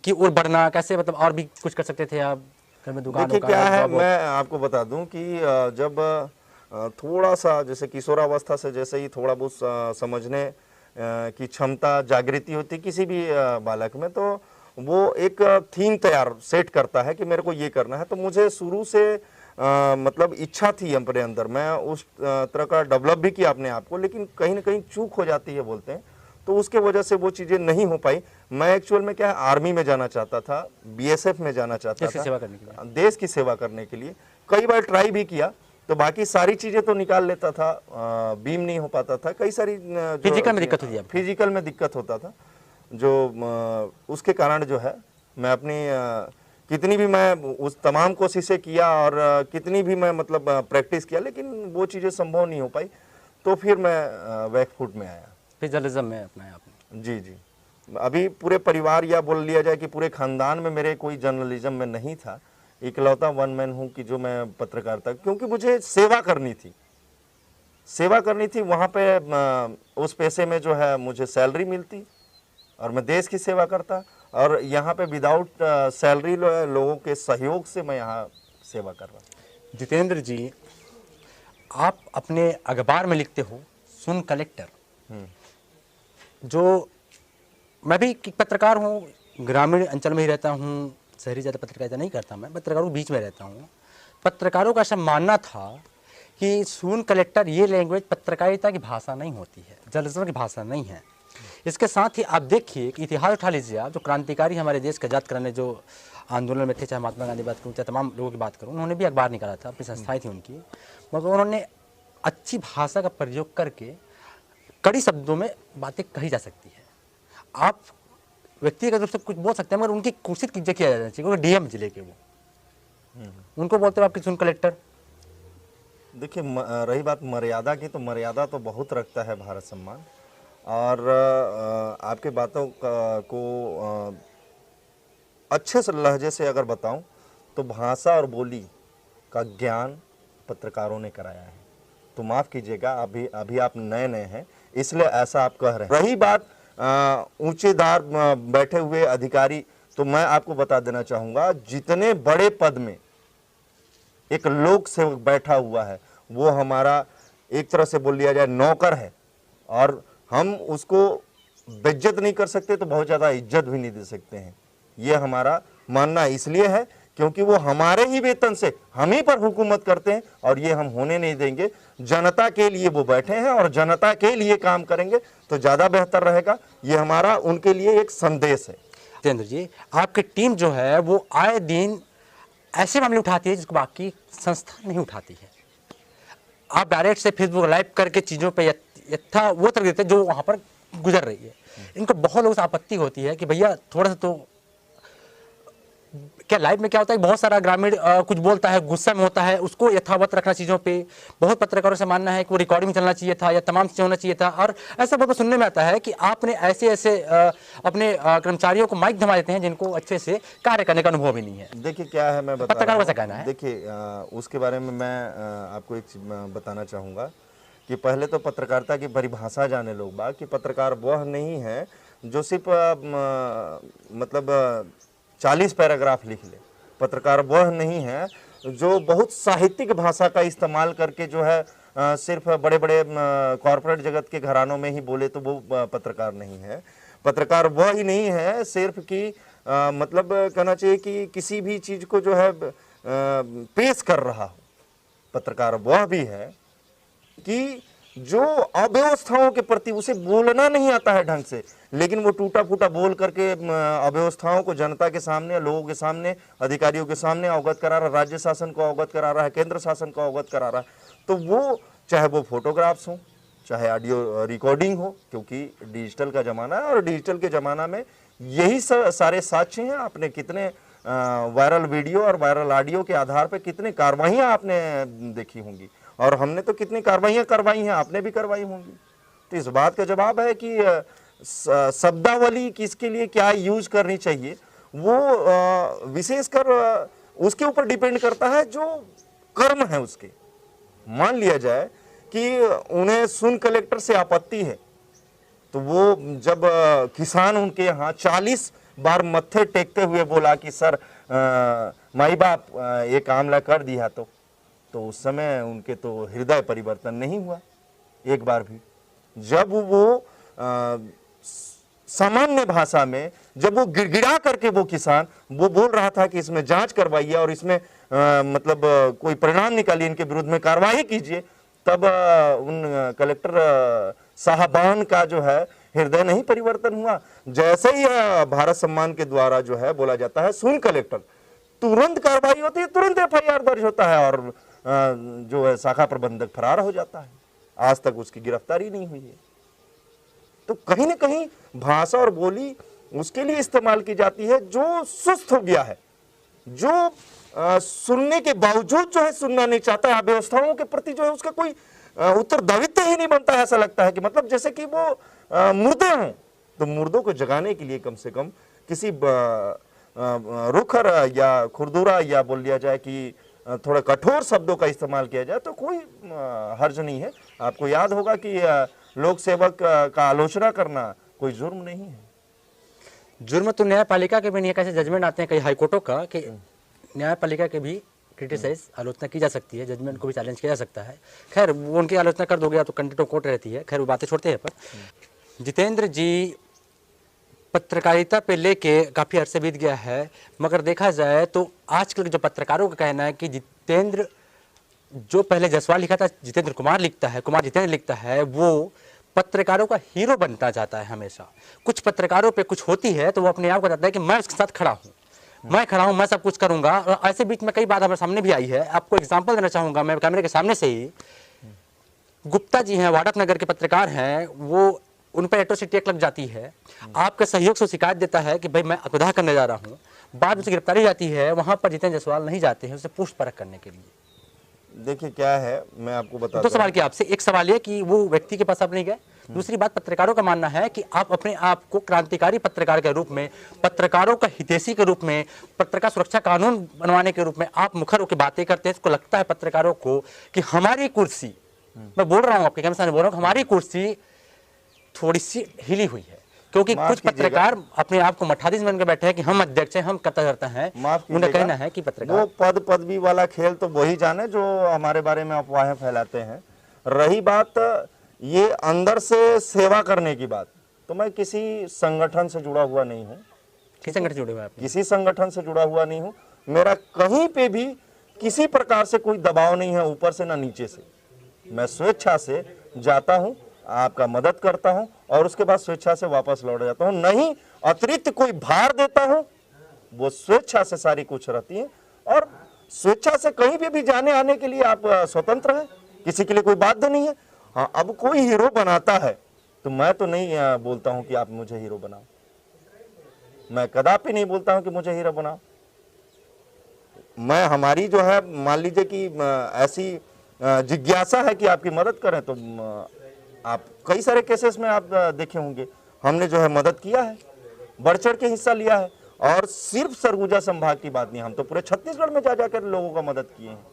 [SPEAKER 1] की ओर बढ़ना कैसे, मतलब और भी कुछ कर सकते थे आप घर में? दुकान?
[SPEAKER 2] देखिए, क्या है, मैं आपको बता दूं कि जब थोड़ा सा जैसे किशोरावस्था से जैसे ही थोड़ा बहुत समझने की क्षमता जागृति होती किसी भी बालक में, तो वो एक थीम तैयार सेट करता है कि मेरे को ये करना है। तो मुझे शुरू से मतलब इच्छा थी अपने अंदर, मैं उस तरह का डेवलप भी किया अपने आप को, लेकिन कहीं ना कहीं चूक हो जाती है बोलते हैं, तो उसके वजह से वो चीज़ें नहीं हो पाई। मैं एक्चुअल में क्या है, आर्मी में जाना चाहता था, बीएसएफ में जाना चाहता
[SPEAKER 1] देश की
[SPEAKER 2] था,
[SPEAKER 1] सेवा करने के लिए।
[SPEAKER 2] देश की सेवा करने के लिए। कई बार ट्राई भी किया, तो बाकी सारी चीज़ें तो निकाल लेता था, बीम नहीं हो पाता था, कई सारी
[SPEAKER 1] फिजिकल में दिक्कत होती है आपको?
[SPEAKER 2] फिजिकल में दिक्कत होता था, जो उसके कारण जो है मैं अपनी कितनी भी मैं उस तमाम कोशिशें किया और कितनी भी मैं मतलब प्रैक्टिस किया, लेकिन वो चीज़ें संभव नहीं हो पाई। तो फिर मैं वैक फूड में आया।
[SPEAKER 1] फिर जर्नलिज्म में अपनाया आपने?
[SPEAKER 2] जी जी। अभी पूरे परिवार या बोल लिया जाए कि पूरे खानदान में मेरे कोई जर्नलिज्म में नहीं था, इकलौता वन मैन हूँ कि जो मैं पत्रकारिता, क्योंकि मुझे सेवा करनी थी, सेवा करनी थी। वहाँ पे उस पैसे में जो है मुझे सैलरी मिलती और मैं देश की सेवा करता, और यहाँ पे विदाउट सैलरी लोगों के सहयोग से मैं यहाँ सेवा कर रहा।
[SPEAKER 1] जितेंद्र जी, आप अपने अखबार में लिखते हो सुन कलेक्टर, जो मैं भी एक पत्रकार हूँ, ग्रामीण अंचल में ही रहता हूँ, शहरी ज़्यादा पत्रकारिता नहीं करता, मैं पत्रकारों के बीच में रहता हूँ। पत्रकारों का ऐसा मानना था कि सुन कलेक्टर ये लैंग्वेज पत्रकारिता की भाषा नहीं होती है, जर्नलिज्म की भाषा नहीं है। इसके साथ ही आप देखिए कि इतिहास उठा लीजिए आप, जो क्रांतिकारी हमारे देश का आजाद कराने जो आंदोलन में थे, चाहे महात्मा गांधी बात करूँ, चाहे तमाम लोगों की बात करूँ, उन्होंने भी अखबार निकाला था, अपनी संस्थाएं थी उनकी, मगर उन्होंने अच्छी भाषा का प्रयोग करके कड़ी शब्दों में बातें कही जा सकती है। आप व्यक्तिगत रूप से कुछ बोल सकते हैं, मगर उनकी कुर्सी की इज्जत किया जाना चाहिए, क्योंकि डीएम जिले के वो, उनको बोलते हो आपकी सुन कलेक्टर।
[SPEAKER 2] देखिए, रही बात मर्यादा की, तो मर्यादा तो बहुत रखता है भारत सम्मान, और आपके बातों को अच्छे से लहजे से अगर बताऊं तो भाषा और बोली का ज्ञान पत्रकारों ने कराया है। तो माफ़ कीजिएगा, अभी आप नए नए हैं इसलिए ऐसा आप कह रहे हैं। रही बात ऊंचेदार बैठे हुए अधिकारी, तो मैं आपको बता देना चाहूँगा, जितने बड़े पद में एक लोक सेवक बैठा हुआ है वो हमारा एक तरह से बोल लिया जाए नौकर है, और हम उसको बेइज्जत नहीं कर सकते तो बहुत ज़्यादा इज्जत भी नहीं दे सकते हैं। ये हमारा मानना इसलिए है क्योंकि वो हमारे ही वेतन से हम ही पर हुकूमत करते हैं, और ये हम होने नहीं देंगे। जनता के लिए वो बैठे हैं और जनता के लिए काम करेंगे तो ज़्यादा बेहतर रहेगा। ये हमारा उनके लिए एक संदेश है।
[SPEAKER 1] जितेंद्र जी, आपकी टीम जो है वो आए दिन ऐसे मामले उठाती है जिसको बाकी संस्था नहीं उठाती है। आप डायरेक्ट से फेसबुक लाइव करके चीज़ों पे यथा वो तक देते हैं जो वहाँ पर गुजर रही है। इनको बहुत लोगों से आपत्ति होती है कि भैया थोड़ा सा तो, क्या लाइव में क्या होता है, बहुत सारा ग्रामीण कुछ बोलता है, गुस्सा में होता है, उसको यथावत रखना चीज़ों पे। बहुत पत्रकारों से मानना है कि वो रिकॉर्डिंग में चलना चाहिए था या तमाम चीज़ें होना चाहिए था, और ऐसा बहुत सुनने में आता है कि आपने ऐसे ऐसे अपने कर्मचारियों को माइक थमा देते हैं जिनको अच्छे से कार्य करने का अनुभव भी नहीं है।
[SPEAKER 2] देखिए क्या है, मैं बता
[SPEAKER 1] पत्रकारों
[SPEAKER 2] रहा
[SPEAKER 1] का
[SPEAKER 2] हूँ।
[SPEAKER 1] कहना है।
[SPEAKER 2] देखिए उसके बारे में मैं आपको एक चीज़ बताना चाहूँगा कि पहले तो पत्रकारिता की परिभाषा जाने लोग बाग, कि पत्रकार वह नहीं है जो सिर्फ मतलब 40 पैराग्राफ लिख ले। पत्रकार वह नहीं है जो बहुत साहित्यिक भाषा का इस्तेमाल करके जो है सिर्फ बड़े बड़े कॉरपोरेट जगत के घरानों में ही बोले तो वो पत्रकार नहीं है। पत्रकार वह ही नहीं है सिर्फ कि मतलब कहना चाहिए कि किसी भी चीज़ को जो है पेश कर रहा हो। पत्रकार वह भी है कि जो अव्यवस्थाओं के प्रति, उसे बोलना नहीं आता है ढंग से, लेकिन वो टूटा फूटा बोल करके अव्यवस्थाओं को जनता के सामने, लोगों के सामने, अधिकारियों के सामने अवगत करा रहा है, राज्य शासन को अवगत करा रहा है, केंद्र शासन को अवगत करा रहा है। तो वो चाहे वो फोटोग्राफ्स हों, चाहे ऑडियो रिकॉर्डिंग हो, क्योंकि डिजिटल का ज़माना है और डिजिटल के ज़माना में यही सारे साक्ष्य हैं। आपने कितने वायरल वीडियो और वायरल ऑडियो के आधार पर कितनी कार्रवाइयाँ आपने देखी होंगी, और हमने तो कितनी कार्रवाइयाँ करवाई हैं, आपने भी करवाई होंगी। तो इस बात का जवाब है कि शब्दावली किसके लिए क्या यूज करनी चाहिए, वो विशेषकर उसके ऊपर डिपेंड करता है जो कर्म है उसके। मान लिया जाए कि उन्हें सुन कलेक्टर से आपत्ति है, तो वो जब किसान उनके यहाँ 40 बार मत्थे टेकते हुए बोला कि सर माई बाप ये कामला कर दिया, तो उस समय उनके तो हृदय परिवर्तन नहीं हुआ एक बार भी। जब वो सामान्य भाषा में जब वो गिड़गिड़ा करके वो किसान वो बोल रहा था कि इसमें जांच करवाइए और इसमें मतलब कोई परिणाम निकालिए, इनके विरुद्ध में कार्रवाई कीजिए, तब उन कलेक्टर साहबान का जो है हृदय नहीं परिवर्तन हुआ। जैसे ही भारत सम्मान के द्वारा जो है बोला जाता है सुन कलेक्टर, तुरंत कार्रवाई होती है, तुरंत एफआईआर दर्ज होता है और जो है शाखा प्रबंधक फरार हो जाता है। आज तक उसकी गिरफ्तारी नहीं हुई है। तो कहीं ना कहीं भाषा और बोली उसके लिए इस्तेमाल की जाती है जो सुस्त हो गया है, जो सुनने के बावजूद जो है सुनना नहीं चाहता है। व्यवस्थाओं के प्रति जो है उसका कोई उत्तरदायित्व ही नहीं बनता है। ऐसा लगता है कि मतलब जैसे कि वो मुर्दे हों। तो मुर्दों को जगाने के लिए कम से कम किसी रुखर या खुरदुरा या बोल लिया जाए कि थोड़ा कठोर शब्दों का इस्तेमाल किया जाए तो कोई हर्ज नहीं है। आपको याद होगा कि लोक सेवक का आलोचना करना कोई जुर्म नहीं है।
[SPEAKER 1] जुर्म तो न्यायपालिका के भी नहीं है। कैसे जजमेंट आते हैं कई हाईकोर्टों का कि न्यायपालिका के भी क्रिटिसाइज आलोचना की जा सकती है, जजमेंट को भी चैलेंज किया जा सकता है। खैर वो उनकी आलोचना कर दोगे तो कंटेंट ऑफ कोर्ट रहती है। खैर वो बातें छोड़ते हैं। पर जितेंद्र जी पत्रकारिता पे लेके काफ़ी अरसे बीत गया है, मगर देखा जाए तो आजकल जो पत्रकारों का कहना है कि जितेंद्र जो पहले जसवाल लिखा था जितेंद्र कुमार लिखता है, कुमार जितेंद्र लिखता है, वो पत्रकारों का हीरो बनता जाता है हमेशा। कुछ पत्रकारों पे कुछ होती है तो वो अपने आप को बताता है कि मैं उसके साथ खड़ा हूँ, मैं खड़ा हूँ, मैं सब कुछ करूँगा। और ऐसे बीच में कई बात हमारे सामने भी आई है। आपको एग्जाम्पल देना चाहूँगा मैं कैमरे के सामने से ही। गुप्ता जी हैं, वाडक नगर के पत्रकार हैं, वो उन पर एट्रोसिटी एक्ट लग जाती है। आपके सहयोग से शिकायत देता है कि भाई मैं अकुदा करने जा रहा हूँ, बाद में उसे गिरफ्तारी जाती है। वहाँ पर जितेंद्र जसवाल नहीं जाते हैं उसे पुष्ट परख करने के लिए।
[SPEAKER 2] देखिए क्या है, मैं आपको बता
[SPEAKER 1] दो सवाल किया आपसे। एक सवाल ये कि वो व्यक्ति के पास आप नहीं गए। दूसरी बात, पत्रकारों का मानना है कि आप अपने आप को क्रांतिकारी पत्रकार के रूप में, पत्रकारों का हितैषी के रूप में, पत्रकार सुरक्षा कानून बनवाने के रूप में आप मुखर होकर बातें करते हैं। इसको लगता है पत्रकारों को कि हमारी कुर्सी, मैं बोल रहा हूँ आपके कैमरे सामने बोल रहा हूँ, हमारी कुर्सी थोड़ी सी हिली हुई है क्योंकि कुछ पत्रकार अपने आप को मठाधीश बन के बैठे हैं कि हम अध्यक्ष हैं, हम करता हैं। उन्हें कहना है कि पत्रकार
[SPEAKER 2] वो पद पदवी वाला खेल तो वही जाने जो हमारे बारे में अफवाहें फैलाते हैं। रही बात ये अंदर से सेवा करने की बात, तो मैं किसी संगठन से जुड़ा हुआ नहीं हूँ।
[SPEAKER 1] किस संगठन से जुड़े हुए हैं आप?
[SPEAKER 2] किसी संगठन से जुड़ा हुआ नहीं हूँ। मेरा कहीं पे भी किसी प्रकार से कोई दबाव नहीं है, ऊपर से ना नीचे से। मैं स्वेच्छा से जाता हूँ, आपका मदद करता हूं और उसके बाद स्वेच्छा से वापस लौट जाता हूं। नहीं अतिरिक्त कोई भार देता हूं, वो स्वेच्छा से सारी कुछ रहती है और स्वेच्छा से कहीं भी जाने आने के लिए आप स्वतंत्र हैं, किसी के लिए कोई बाध्य नहीं है। हाँ, अब कोई हीरो बनाता है तो मैं तो नहीं बोलता हूं कि आप मुझे हीरो बनाओ। मैं कदापि नहीं बोलता हूं कि मुझे हीरो बनाओ। मैं हमारी जो है मान लीजिए कि ऐसी जिज्ञासा है कि आपकी मदद करें तो आप कई सारे केसेस में आप देखे होंगे हमने जो है मदद किया है, बढ़ चढ़ के हिस्सा लिया है। और सिर्फ सरगुजा संभाग की बात नहीं, हम तो पूरे छत्तीसगढ़ में जा जाकर लोगों का मदद किए हैं,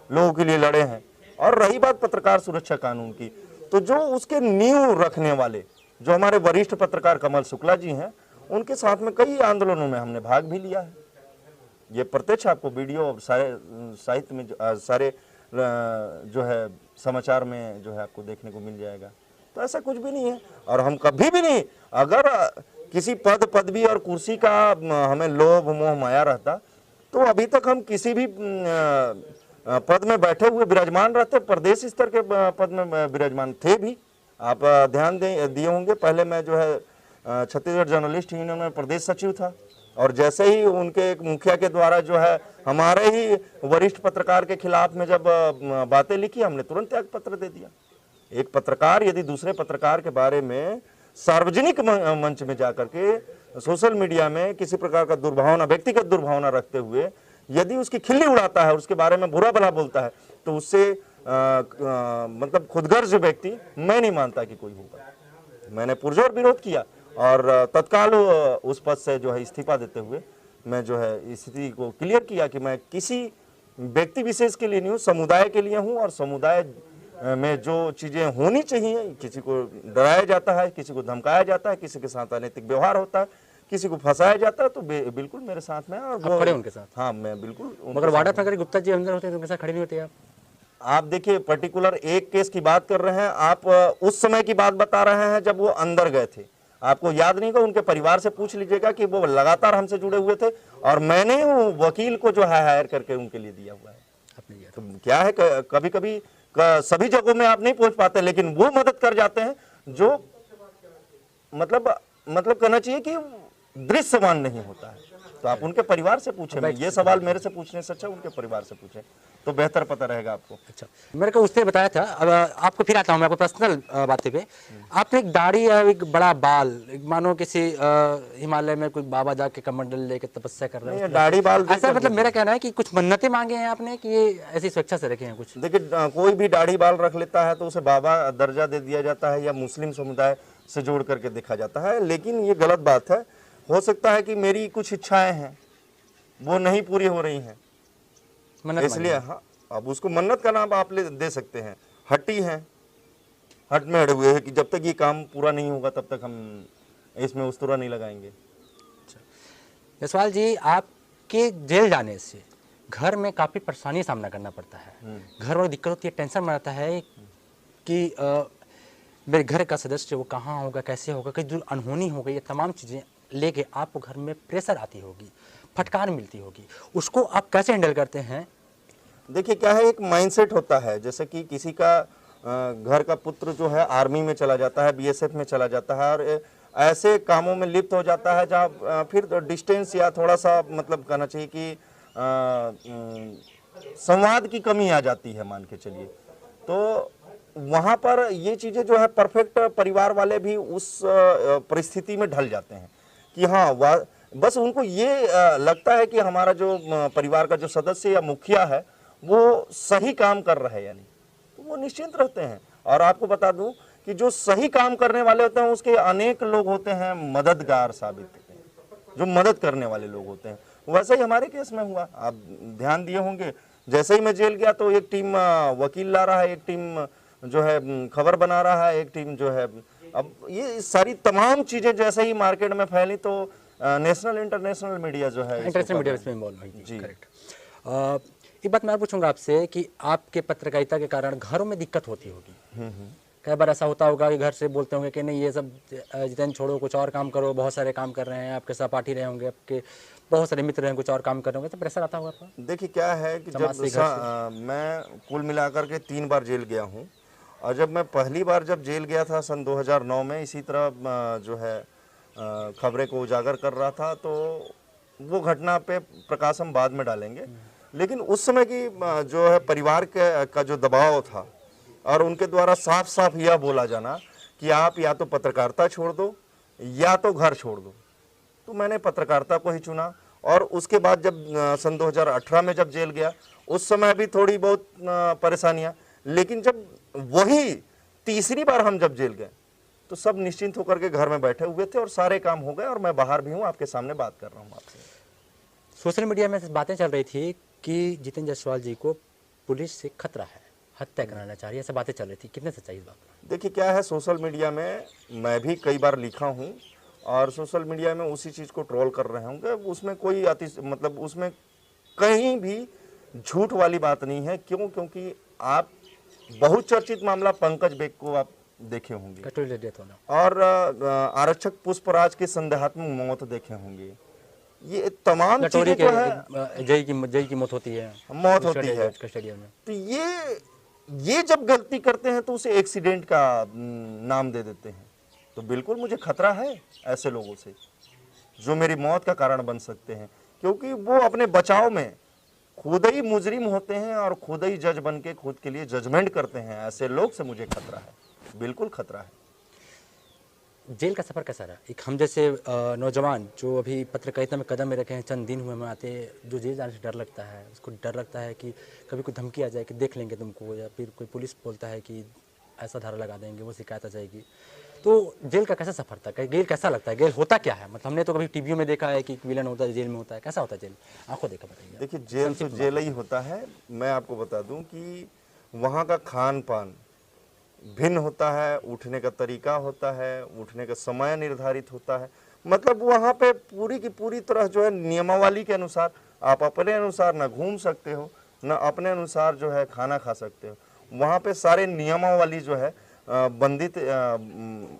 [SPEAKER 2] लोगों के लिए लड़े हैं। और रही बात पत्रकार सुरक्षा कानून की, तो जो उसके नींव रखने वाले जो हमारे वरिष्ठ पत्रकार कमल शुक्ला जी हैं, उनके साथ में कई आंदोलनों में हमने भाग भी लिया है। ये प्रत्यक्ष आपको वीडियो सारे साहित्य में सारे जो है समाचार में जो है आपको देखने को मिल जाएगा। तो ऐसा कुछ भी नहीं है और हम कभी भी नहीं, अगर किसी पद पदवी और कुर्सी का हमें लोभ मोह माया रहता तो अभी तक हम किसी भी पद में बैठे हुए विराजमान रहते, प्रदेश स्तर के पद में विराजमान थे भी। आप ध्यान दिए होंगे, पहले मैं जो है छत्तीसगढ़ जर्नलिस्ट यूनियन में प्रदेश सचिव था और जैसे ही उनके एक मुखिया के द्वारा जो है हमारे ही वरिष्ठ पत्रकार के खिलाफ में जब बातें लिखी, हमने तुरंत त्याग पत्र दे दिया। एक पत्रकार यदि दूसरे पत्रकार के बारे में सार्वजनिक मंच में जाकर के सोशल मीडिया में किसी प्रकार का दुर्भावना, व्यक्तिगत दुर्भावना रखते हुए यदि उसकी खिल्ली उड़ाता है, उसके बारे में बुरा भला बोलता है, तो उससे मतलब खुदगर्ज व्यक्ति मैं नहीं मानता कि कोई होगा। मैंने पुरजोर विरोध किया और तत्काल उस पद से जो है इस्तीफा देते हुए मैं जो है स्थिति को क्लियर किया कि मैं किसी व्यक्ति विशेष के लिए नहीं हूँ, समुदाय के लिए हूँ। और समुदाय में जो चीज़ें होनी चाहिए, किसी को डराया जाता है, किसी को धमकाया जाता है, किसी के साथ अनैतिक व्यवहार होता है, किसी को फंसाया जाता है, तो बिल्कुल मेरे साथ में और वो
[SPEAKER 1] खड़े उनके साथ।
[SPEAKER 2] हाँ, मैं बिल्कुल।
[SPEAKER 1] मगर वाडक नगर गुप्ता जी अंदर होते हैं तो उनके साथ खड़े नहीं होते आप?
[SPEAKER 2] आप देखिए पर्टिकुलर एक केस की बात कर रहे हैं आप, उस समय की बात बता रहे हैं जब वो अंदर गए थे। आपको याद नहीं होगा, उनके परिवार से पूछ लीजिएगा कि वो लगातार हमसे जुड़े हुए थे और मैंने वो वकील को जो है हायर करके उनके लिए दिया हुआ है।
[SPEAKER 1] आपने दिया था।
[SPEAKER 2] तो क्या है, कभी कभी सभी जगहों में आप नहीं पहुंच पाते, लेकिन वो मदद कर जाते हैं जो मतलब कहना चाहिए कि दृश्यमान नहीं होता है। तो आप उनके परिवार से पूछें, ये सवाल मेरे से पूछने से अच्छा उनके परिवार से पूछें तो बेहतर पता रहेगा आपको।
[SPEAKER 1] अच्छा, मेरे को उसने बताया था। अब आपको फिर आता हूँ मैं आपको पर्सनल बातें पे। आपने एक दाढ़ी या एक बड़ा बाल, मानो किसी हिमालय में कोई बाबा जाके कमंडल लेके तपस्या कर रहे
[SPEAKER 2] नहीं,
[SPEAKER 1] हैं,
[SPEAKER 2] दाढ़ी बाल
[SPEAKER 1] ऐसा मतलब मेरा कहना है कि कुछ मन्नतें मांगे हैं आपने कि ये ऐसी स्वेच्छा से रखे हैं कुछ?
[SPEAKER 2] देखिए, कोई भी दाढ़ी बाल रख लेता है तो उसे बाबा दर्जा दे दिया जाता है या मुस्लिम समुदाय से जोड़ करके देखा जाता है, लेकिन ये गलत बात है। हो सकता है कि मेरी कुछ इच्छाएं हैं वो नहीं पूरी हो रही हैं,
[SPEAKER 1] मन्नत
[SPEAKER 2] इसलिए हाँ, अब उसको मन्नत का नाम आप दे सकते हैं। हटी हैं, हट में अड़े हुए हैं कि जब तक ये काम पूरा नहीं होगा तब तक हम इसमें उस्तरा नहीं लगाएंगे।
[SPEAKER 1] जसवाल जी, आपके जेल जाने से घर में काफ़ी परेशानी का सामना करना पड़ता है। घर में दिक्कत होती है, टेंशन में रहता है कि मेरे घर का सदस्य वो कहाँ होगा, कैसे होगा, कहीं दूर अनहोनी हो गई, ये तमाम चीज़ें लेके आपको घर में प्रेशर आती होगी, फटकार मिलती होगी, उसको आप कैसे हैंडल करते हैं?
[SPEAKER 2] देखिए क्या है, एक माइंडसेट होता है, जैसे कि किसी का घर का पुत्र जो है आर्मी में चला जाता है, बीएसएफ में चला जाता है और ऐसे कामों में लिप्त हो जाता है जहाँ फिर डिस्टेंस या थोड़ा सा मतलब कहना चाहिए कि संवाद की कमी आ जाती है, मान के चलिए। तो वहाँ पर ये चीज़ें जो है परफेक्ट परिवार वाले भी उस परिस्थिति में ढल जाते हैं कि हाँ बस उनको ये लगता है कि हमारा जो परिवार का जो सदस्य या मुखिया है वो सही काम कर रहा है, यानी तो वो निश्चिंत रहते हैं। और आपको बता दूं कि जो सही काम करने वाले होते हैं उसके अनेक लोग होते हैं मददगार साबित होते हैं, जो मदद करने वाले लोग होते हैं। वैसे ही हमारे केस में हुआ, आप ध्यान दिए होंगे, जैसे ही मैं जेल गया तो एक टीम वकील ला रहा है, एक टीम जो है खबर बना रहा है, एक टीम जो है, अब ये सारी तमाम चीजें जैसे ही मार्केट में फैली तो नेशनल इंटरनेशनल मीडिया जो है,
[SPEAKER 1] इंटरनेशनल मीडिया इसमें इन्वॉल्व हुई
[SPEAKER 2] जी।
[SPEAKER 1] करेक्ट। एक बात मैं पूछूंगा आपसे कि आपके पत्रकारिता के कारण घरों में दिक्कत होती होगी। कई बार ऐसा होता होगा कि घर से बोलते होंगे कि नहीं ये सब जितेंद्र छोड़ो, कुछ और काम करो, बहुत सारे काम कर रहे हैं, आपके सहपाठी रहे होंगे, आपके बहुत सारे मित्र हैं, कुछ और काम कर रहे होंगे, तो प्रेशर आता होगा आपका?
[SPEAKER 2] देखिए क्या है कि जब मैं कुल मिलाकर के 3 बार जेल गया हूँ, और जब मैं पहली बार जब जेल गया था सन 2009 में, इसी तरह जो है खबरें को उजागर कर रहा था, तो वो घटना पे प्रकाश हम बाद में डालेंगे। लेकिन उस समय की जो है परिवार का जो दबाव था और उनके द्वारा साफ साफ यह बोला जाना कि आप या तो पत्रकारिता छोड़ दो या तो घर छोड़ दो, तो मैंने पत्रकारिता को ही चुना। और उसके बाद जब सन 2018 में जब जेल गया, उस समय भी थोड़ी बहुत परेशानियां, लेकिन जब वही तीसरी बार हम जब जेल गए तो सब निश्चिंत होकर के घर में बैठे हुए थे और सारे काम हो गए, और मैं बाहर भी हूँ, आपके सामने बात कर रहा हूँ आपसे।
[SPEAKER 1] सोशल मीडिया में बातें चल रही थी कि जितेंद्र जायसवाल जी को पुलिस से खतरा है, हत्या कराना चाह रही है, ऐसा बातें चल रही थी, कितने सच्चाई इस बात में?
[SPEAKER 2] देखिए क्या है, सोशल मीडिया में मैं भी कई बार लिखा हूँ और सोशल मीडिया में उसी चीज़ को ट्रोल कर रहे होंगे, उसमें कोई मतलब उसमें कहीं भी झूठ वाली बात नहीं है। क्यों? क्योंकि आप बहुचर्चित मामला पंकज बेग को आप देखे होंगे,
[SPEAKER 1] कस्टोडियल डेथ होना,
[SPEAKER 2] और आरक्षक पुष्पराज की संदेहात्मक मौत देखे होंगे। ये तमाम चीजें जो है,
[SPEAKER 1] जय की मौत होती है,
[SPEAKER 2] मौत होती है
[SPEAKER 1] कस्टोडियल में,
[SPEAKER 2] तो ये जब गलती करते हैं तो उसे एक्सीडेंट का नाम दे देते हैं। तो बिल्कुल मुझे खतरा है ऐसे लोगों से जो मेरी मौत का कारण बन सकते हैं, क्योंकि वो अपने बचाव में खुद ही मुजरिम होते हैं और खुद ही जज बन के खुद के लिए जजमेंट करते हैं। ऐसे लोग से मुझे खतरा है, बिल्कुल खतरा है।
[SPEAKER 1] जेल का सफ़र कैसा रहा? एक हम जैसे नौजवान जो अभी पत्रकारिता में कदम में रखे हैं, चंद दिन हुए में आते, जो जेल जाने से डर लगता है, उसको डर लगता है कि कभी कोई धमकी आ जाए कि देख लेंगे तुमको, या फिर कोई पुलिस बोलता है कि ऐसा धारा लगा देंगे, वो शिकायत आ जाएगी, तो जेल का कैसा सफ़र था? जेल कैसा लगता है? जेल होता क्या है? मतलब हमने तो कभी टीवी में देखा है कि विलन होता है जेल में, होता है, कैसा होता है जेल? आंखों देखा बताइए।
[SPEAKER 2] देखिए जेल तो जेल ही होता है। मैं आपको बता दूं कि वहाँ का खान पान भिन्न होता है, उठने का तरीका होता है, उठने का समय निर्धारित होता है। मतलब वहाँ पे पूरी की पूरी तरह जो है नियमावली के अनुसार आप अपने अनुसार ना घूम सकते हो, न अपने अनुसार जो है खाना खा सकते हो। वहाँ पे सारे नियमावली जो है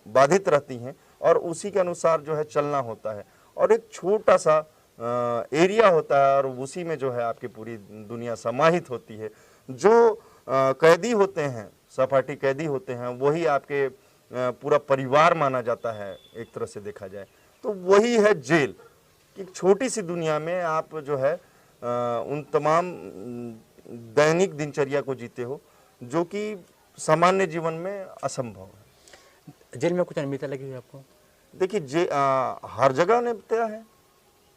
[SPEAKER 2] बाधित रहती हैं और उसी के अनुसार जो है चलना होता है। और एक छोटा सा एरिया होता है और उसी में जो है आपकी पूरी दुनिया समाहित होती है। जो कैदी होते हैं, सहपाठी कैदी होते हैं, वही आपके पूरा परिवार माना जाता है एक तरह से देखा जाए तो। वही है जेल कि छोटी सी दुनिया में आप जो है उन तमाम दैनिक दिनचर्या को जीते हो जो कि सामान्य जीवन में असंभव है।
[SPEAKER 1] जेल में कुछ अनियमितता लगी हुई है आपको?
[SPEAKER 2] देखिए हर जगह अनियमितता है।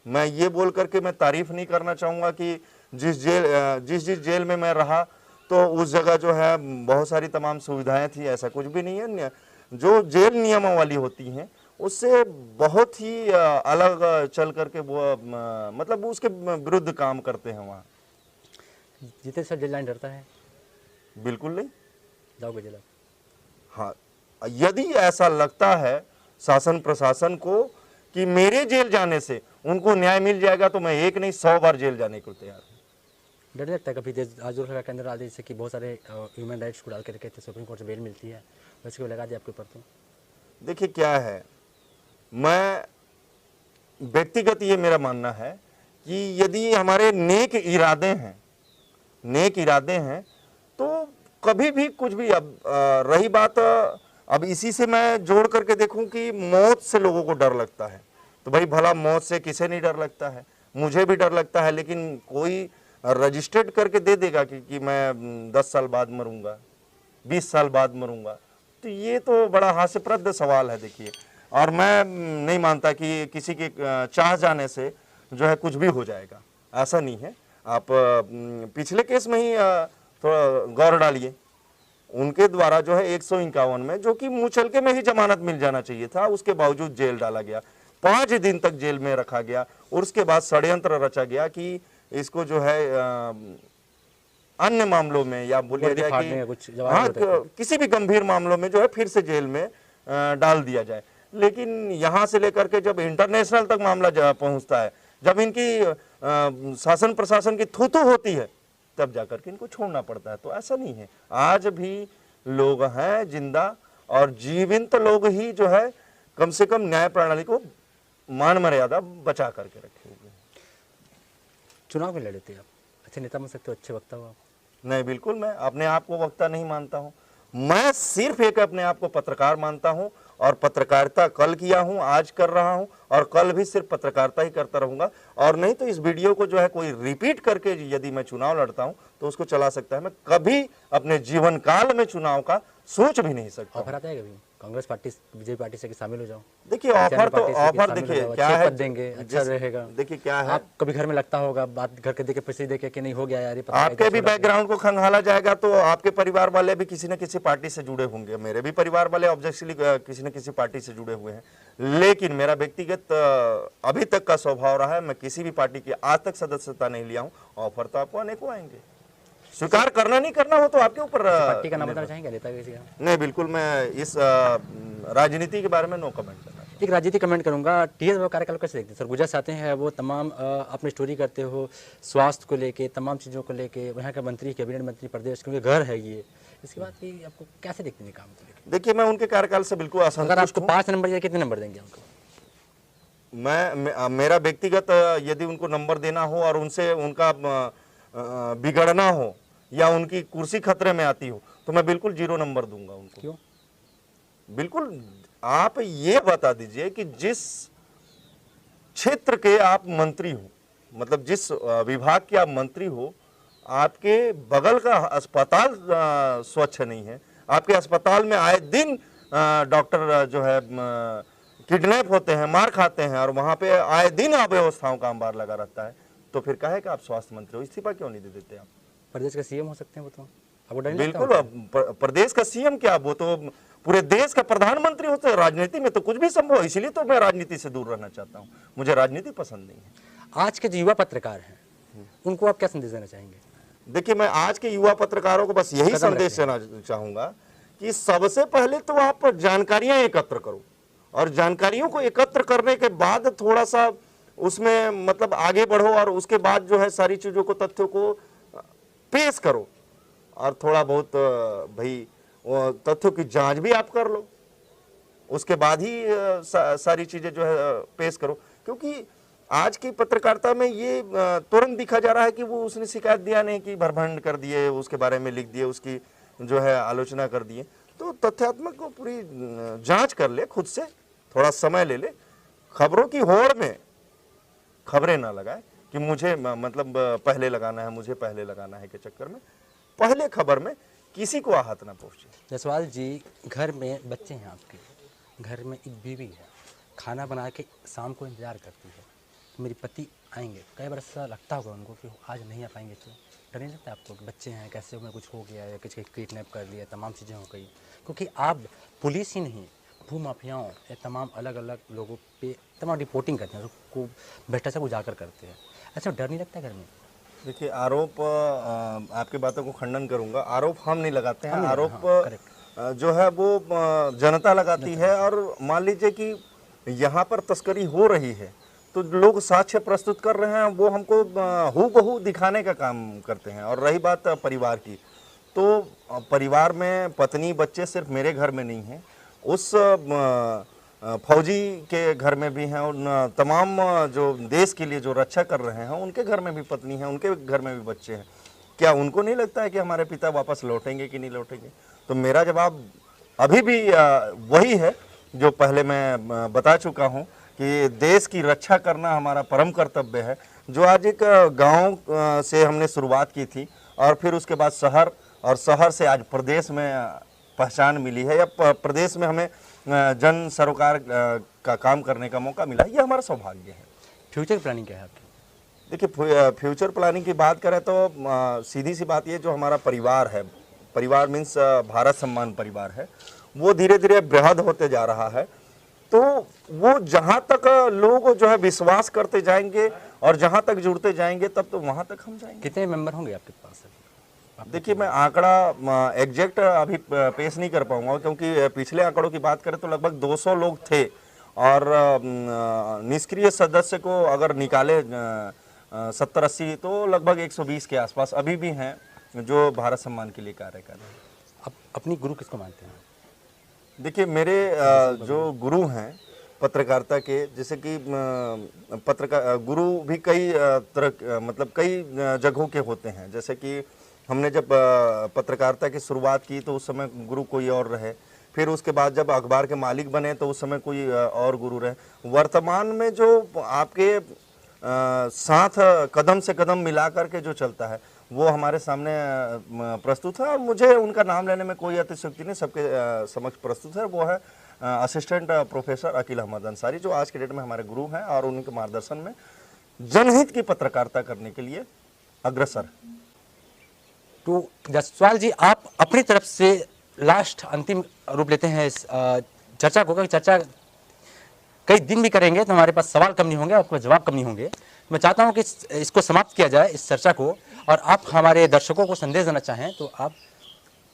[SPEAKER 2] मैं ये बोल करके मैं तारीफ नहीं करना चाहूँगा कि जिस जेल में मैं रहा तो उस जगह जो है बहुत सारी तमाम सुविधाएं थी, ऐसा कुछ भी नहीं है। जो जेल नियमावली होती हैं उससे बहुत ही अलग चल करके वो मतलब उसके विरुद्ध काम करते हैं वहाँ।
[SPEAKER 1] जीते सर जेल जाने डरता है?
[SPEAKER 2] बिल्कुल नहीं।
[SPEAKER 1] जाओगे जेल आप?
[SPEAKER 2] हाँ, यदि ऐसा लगता है शासन प्रशासन को कि मेरे जेल जाने से उनको न्याय मिल जाएगा तो मैं एक नहीं 100 बार जेल जाने को तैयार हूँ।
[SPEAKER 1] डर नहीं लगता कभी आज के अंदर आदेश जैसे कि बहुत सारे ह्यूमन राइट्स को डाल के रखे थे, सुप्रीम कोर्ट से बेल मिलती है, वैसे लगा दिया आपके ऊपर? तो
[SPEAKER 2] देखिए क्या है, मैं व्यक्तिगत ये मेरा मानना है कि यदि हमारे नेक इरादे हैं तो कभी भी कुछ भी। अब रही बात, अब इसी से मैं जोड़ करके देखूं कि मौत से लोगों को डर लगता है तो भाई भला मौत से किसे नहीं डर लगता है, मुझे भी डर लगता है। लेकिन कोई रजिस्टर्ड करके दे देगा कि मैं 10 साल बाद मरूंगा, 20 साल बाद मरूंगा, तो ये तो बड़ा हास्यप्रद सवाल है। देखिए, और मैं नहीं मानता कि किसी के चाह जाने से जो है कुछ भी हो जाएगा, ऐसा नहीं है। आप पिछले केस में ही थोड़ा गौर डालिए, उनके द्वारा जो है 151 में, जो कि मुचलके में ही जमानत मिल जाना चाहिए था, उसके बावजूद जेल डाला गया, 5 दिन तक जेल में रखा गया और उसके बाद षड्यंत्र रचा गया कि इसको जो है अन्य मामलों में या बोलिए जाए कि हाँ किसी भी गंभीर मामलों में जो है फिर से जेल में डाल दिया जाए। लेकिन यहाँ से लेकर के जब इंटरनेशनल तक मामला पहुँचता है, जब इनकी शासन प्रशासन की थू-थू होती है, तब जाकर के इनको छोड़ना पड़ता है। तो ऐसा नहीं है, आज भी लोग हैं जिंदा और जीवंत लोग ही जो है कम से कम न्याय प्रणाली को मान मर्यादा बचा करके रखे हुए।
[SPEAKER 1] चुनाव में लड़े थे आप, अच्छे नेता बन सकते हो, अच्छे वक्ता हो आप?
[SPEAKER 2] नहीं, बिल्कुल मैं अपने आप को वक्ता नहीं मानता हूँ। मैं सिर्फ एक अपने आप को पत्रकार मानता हूँ और पत्रकारिता कल किया हूँ, आज कर रहा हूँ और कल भी सिर्फ पत्रकारिता ही करता रहूँगा। और नहीं तो इस वीडियो को जो है कोई रिपीट करके यदि मैं चुनाव लड़ता हूँ तो उसको चला सकता है। मैं कभी अपने जीवन काल में चुनाव का सोच भी नहीं सकता।
[SPEAKER 1] ऑफर आता है कभी कांग्रेस पार्टी बीजेपी पार्टी से कि शामिल हो जाओ?
[SPEAKER 2] देखिए ऑफर देखिए क्या है,
[SPEAKER 1] देंगे, अच्छा रहेगा।
[SPEAKER 2] देखिए क्या है,
[SPEAKER 1] आप कभी घर में लगता होगा बात घर के देखे पैसे देके कि नहीं हो गया यार ये
[SPEAKER 2] आपके भी बैकग्राउंड को खंगाला जाएगा तो आपके परिवार वाले भी किसी न किसी पार्टी से जुड़े होंगे। मेरे भी परिवार वाले ऑब्जेक्टिवली किसी न किसी पार्टी से जुड़े हुए हैं। लेकिन मेरा व्यक्तिगत अभी तक का स्वभाव रहा है, मैं किसी भी पार्टी की आज तक सदस्यता नहीं लिया हूँ। ऑफर तो आपको अनेकों आएंगे, स्वीकार करना नहीं करना हो तो आपके ऊपर।
[SPEAKER 1] पार्टी का नाम बताना चाहेंगे नेता किसी का?
[SPEAKER 2] नहीं, बिल्कुल मैं इस राजनीति के बारे में नो कमेंट करना।
[SPEAKER 1] एक राजनीति कमेंट करूंगा, टीएस कार्यकाल कैसे देखते हैं सर? गुजरात से आते हैं, वो तमाम अपनी स्टोरी करते हो स्वास्थ्य को लेके, तमाम चीज़ों को लेके, वहाँ का मंत्री, कैबिनेट मंत्री, प्रदेश क्योंकि घर है ये, इसके बाद भी आपको कैसे देखते हैं काम को लेकर?
[SPEAKER 2] देखिए मैं उनके कार्यकाल से बिल्कुल असंतुष्ट।
[SPEAKER 1] अगर आपको 5 नंबर या कितने नंबर देंगे उनको?
[SPEAKER 2] मेरा व्यक्तिगत यदि उनको नंबर देना हो और उनसे उनका बिगड़ना हो या उनकी कुर्सी खतरे में आती हो तो मैं बिल्कुल 0 नंबर दूंगा उनको।
[SPEAKER 1] क्यों?
[SPEAKER 2] बिल्कुल, आप ये बता दीजिए कि जिस क्षेत्र के आप मंत्री हो, मतलब जिस विभाग के आप मंत्री हो, आपके बगल का अस्पताल स्वच्छ नहीं है, आपके अस्पताल में आए दिन डॉक्टर जो है किडनैप होते हैं, मार खाते हैं और वहाँ पे आए दिन अव्यवस्थाओं का अंबार लगा रहता है, तो फिर कहे कि आप स्वास्थ्य मंत्री हो, इस्तीफा क्यों नहीं दे देते आप?
[SPEAKER 1] प्रदेश का सीएम हो सकते हैं वो तो, आपको डर नहीं लगता?
[SPEAKER 2] बिल्कुल, प्रदेश का सीएम क्या, वो तो पूरे देश का प्रधानमंत्री होते हैं। राजनीति में तो कुछ भी संभव है, इसीलिए तो मैं राजनीति से दूर रहना चाहता हूँ, मुझे राजनीति पसंद नहीं है।
[SPEAKER 1] आज के जो युवा पत्रकार हैं उनको आप क्या संदेश देना चाहेंगे?
[SPEAKER 2] देखिए मैं आज के युवा पत्रकारों को बस यही संदेश देना चाहूंगा कि सबसे पहले तो आप जानकारियां एकत्र करो और जानकारियों को एकत्र करने के बाद थोड़ा सा उसमें मतलब आगे बढ़ो और उसके बाद जो है सारी चीजों को, तथ्यों को पेश करो और थोड़ा बहुत भाई वो तथ्यों की जांच भी आप कर लो, उसके बाद ही सारी चीजें जो है पेश करो। क्योंकि आज की पत्रकारिता में ये तुरंत दिखा जा रहा है कि वो उसने शिकायत दिया नहीं कि भरभंड कर दिए, उसके बारे में लिख दिए, उसकी जो है आलोचना कर दिए। तो तथ्यात्मक को पूरी जांच कर ले, खुद से थोड़ा समय ले ले, खबरों की होड़ में खबरें ना लगाए कि मुझे मतलब पहले लगाना है, मुझे पहले लगाना है के चक्कर में पहले खबर में किसी को आहत ना पहुंचे।
[SPEAKER 1] जायसवाल जी, घर में बच्चे हैं आपके, घर में एक बीवी है, खाना बना के शाम को इंतज़ार करती है मेरे पति आएंगे। कई बार ऐसा लगता होगा उनको कि आज नहीं आ पाएंगे, तो डर नहीं लगता आपको कि बच्चे हैं, कैसे उन्हें कुछ हो गया या किसी किडनैप कर लिया, तमाम चीज़ें हो गई? क्योंकि आप पुलिस ही नहीं, भू माफियाओं या तमाम अलग अलग लोगों पे तमाम रिपोर्टिंग करते हैं, उसको भ्रष्टाचार उजागर करते हैं। ऐसा डर नहीं लगता घर में?
[SPEAKER 2] देखिए, आरोप आपकी बातों को खंडन करूंगा, आरोप हम नहीं लगाते हैं, आरोप जो है वो जनता लगाती है। और मान लीजिए कि यहाँ पर तस्करी हो रही है तो लोग साक्ष्य प्रस्तुत कर रहे हैं, वो हमको हूबहू दिखाने का काम करते हैं। और रही बात परिवार की, तो परिवार में पत्नी बच्चे सिर्फ मेरे घर में नहीं हैं, उस फौजी के घर में भी हैं, और तमाम जो देश के लिए जो रक्षा कर रहे हैं उनके घर में भी पत्नी है, उनके घर में भी बच्चे हैं। क्या उनको नहीं लगता है कि हमारे पिता वापस लौटेंगे कि नहीं लौटेंगे? तो मेरा जवाब अभी भी वही है जो पहले मैं बता चुका हूं कि देश की रक्षा करना हमारा परम कर्तव्य है। जो आज एक गांव से हमने शुरुआत की थी और फिर उसके बाद शहर, और शहर से आज प्रदेश में पहचान मिली है, या प्रदेश में हमें जन सरोकार का काम करने का मौका मिला, ये हमारा सौभाग्य है।
[SPEAKER 1] फ्यूचर प्लानिंग क्या है आपकी?
[SPEAKER 2] देखिए, फ्यूचर प्लानिंग की बात करें तो सीधी सी बात ये, जो हमारा परिवार है, परिवार मीन्स भारत सम्मान परिवार है, वो धीरे धीरे बृहद होते जा रहा है। तो वो जहाँ तक लोग जो है विश्वास करते जाएंगे और जहाँ तक जुड़ते जाएंगे, तब तो वहाँ तक हम जाएंगे।
[SPEAKER 1] कितने मेंबर होंगे आपके पास?
[SPEAKER 2] देखिए, मैं आंकड़ा एग्जैक्ट अभी पेश नहीं कर पाऊंगा, क्योंकि पिछले आंकड़ों की बात करें तो लगभग 200 लोग थे, और निष्क्रिय सदस्य को अगर निकाले 70-80 तो लगभग 120 के आसपास अभी भी हैं जो भारत सम्मान के लिए कार्य कर रहे हैं।
[SPEAKER 1] आप अपनी गुरु किसको मानते हैं?
[SPEAKER 2] देखिए, मेरे जो गुरु हैं पत्रकारिता के, जैसे कि पत्रकार गुरु भी कई तरह मतलब कई जगहों के होते हैं। जैसे कि हमने जब पत्रकारिता की शुरुआत की तो उस समय गुरु कोई और रहे, फिर उसके बाद जब अखबार के मालिक बने तो उस समय कोई और गुरु रहे। वर्तमान में जो आपके साथ कदम से कदम मिला करके जो चलता है वो हमारे सामने प्रस्तुत है, और मुझे उनका नाम लेने में कोई अतिशयोक्ति नहीं, सबके समक्ष प्रस्तुत है। वो है असिस्टेंट प्रोफेसर अकील अहमद अंसारी, जो आज के डेट में हमारे गुरु हैं और उनके मार्गदर्शन में जनहित की पत्रकारिता करने के लिए अग्रसर है।
[SPEAKER 1] तो जायसवाल जी, आप अपनी तरफ से लास्ट अंतिम रूप लेते हैं इस चर्चा को, चर्चा कई दिन भी करेंगे तो हमारे पास सवाल कम नहीं होंगे, आपको जवाब कम नहीं होंगे। मैं चाहता हूं कि इसको समाप्त किया जाए, इस चर्चा को, और आप हमारे दर्शकों को संदेश देना चाहें तो आप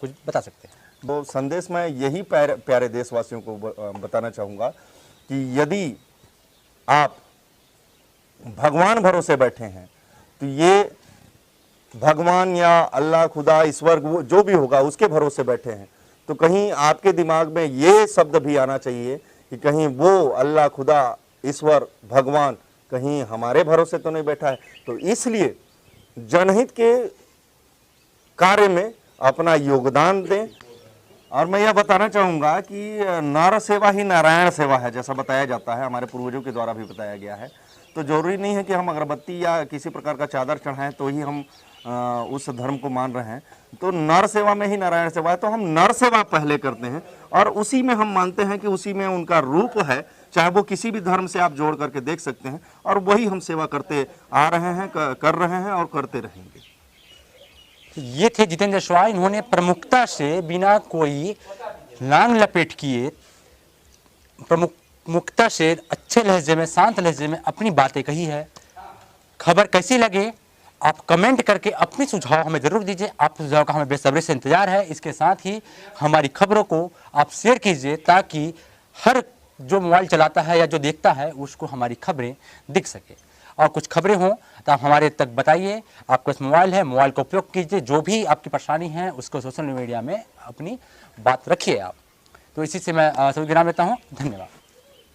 [SPEAKER 1] कुछ बता सकते हैं।
[SPEAKER 2] वो संदेश मैं यही प्यारे देशवासियों को बताना चाहूँगा कि यदि आप भगवान भरोसे बैठे हैं तो ये भगवान या अल्लाह, खुदा, ईश्वर, वो जो भी होगा उसके भरोसे बैठे हैं, तो कहीं आपके दिमाग में ये शब्द भी आना चाहिए कि कहीं वो अल्लाह, खुदा, ईश्वर, भगवान कहीं हमारे भरोसे तो नहीं बैठा है। तो इसलिए जनहित के कार्य में अपना योगदान दें। और मैं यह बताना चाहूँगा कि नर सेवा ही नारायण सेवा है, जैसा बताया जाता है, हमारे पूर्वजों के द्वारा भी बताया गया है। तो जरूरी नहीं है कि हम अगरबत्ती या किसी प्रकार का चादर चढ़ाएं तो ही हम उस धर्म को मान रहे हैं। तो नर सेवा में ही नारायण सेवा है, तो हम नर सेवा पहले करते हैं और उसी में हम मानते हैं कि उसी में उनका रूप है, चाहे वो किसी भी धर्म से आप जोड़ करके देख सकते हैं, और वही हम सेवा करते आ रहे हैं, कर रहे हैं और करते रहेंगे।
[SPEAKER 1] ये थे जितेंद्र जायसवाल। इन्होंने प्रमुखता से बिना कोई लांग लपेट किए प्रमुखता से अच्छे लहजे में, शांत लहजे में अपनी बातें कही है। खबर कैसी लगे आप कमेंट करके अपने सुझाव हमें जरूर दीजिए। आपके सुझाव का हमें बेसब्री से इंतजार है। इसके साथ ही हमारी खबरों को आप शेयर कीजिए ताकि हर जो मोबाइल चलाता है या जो देखता है उसको हमारी खबरें दिख सके। और कुछ खबरें हों तो आप हमारे तक बताइए। आपके पास मोबाइल है, मोबाइल का उपयोग कीजिए, जो भी आपकी परेशानी है उसको सोशल मीडिया में अपनी बात रखिए आप। तो इसी से मैं सभी विराम लेता हूँ। धन्यवाद।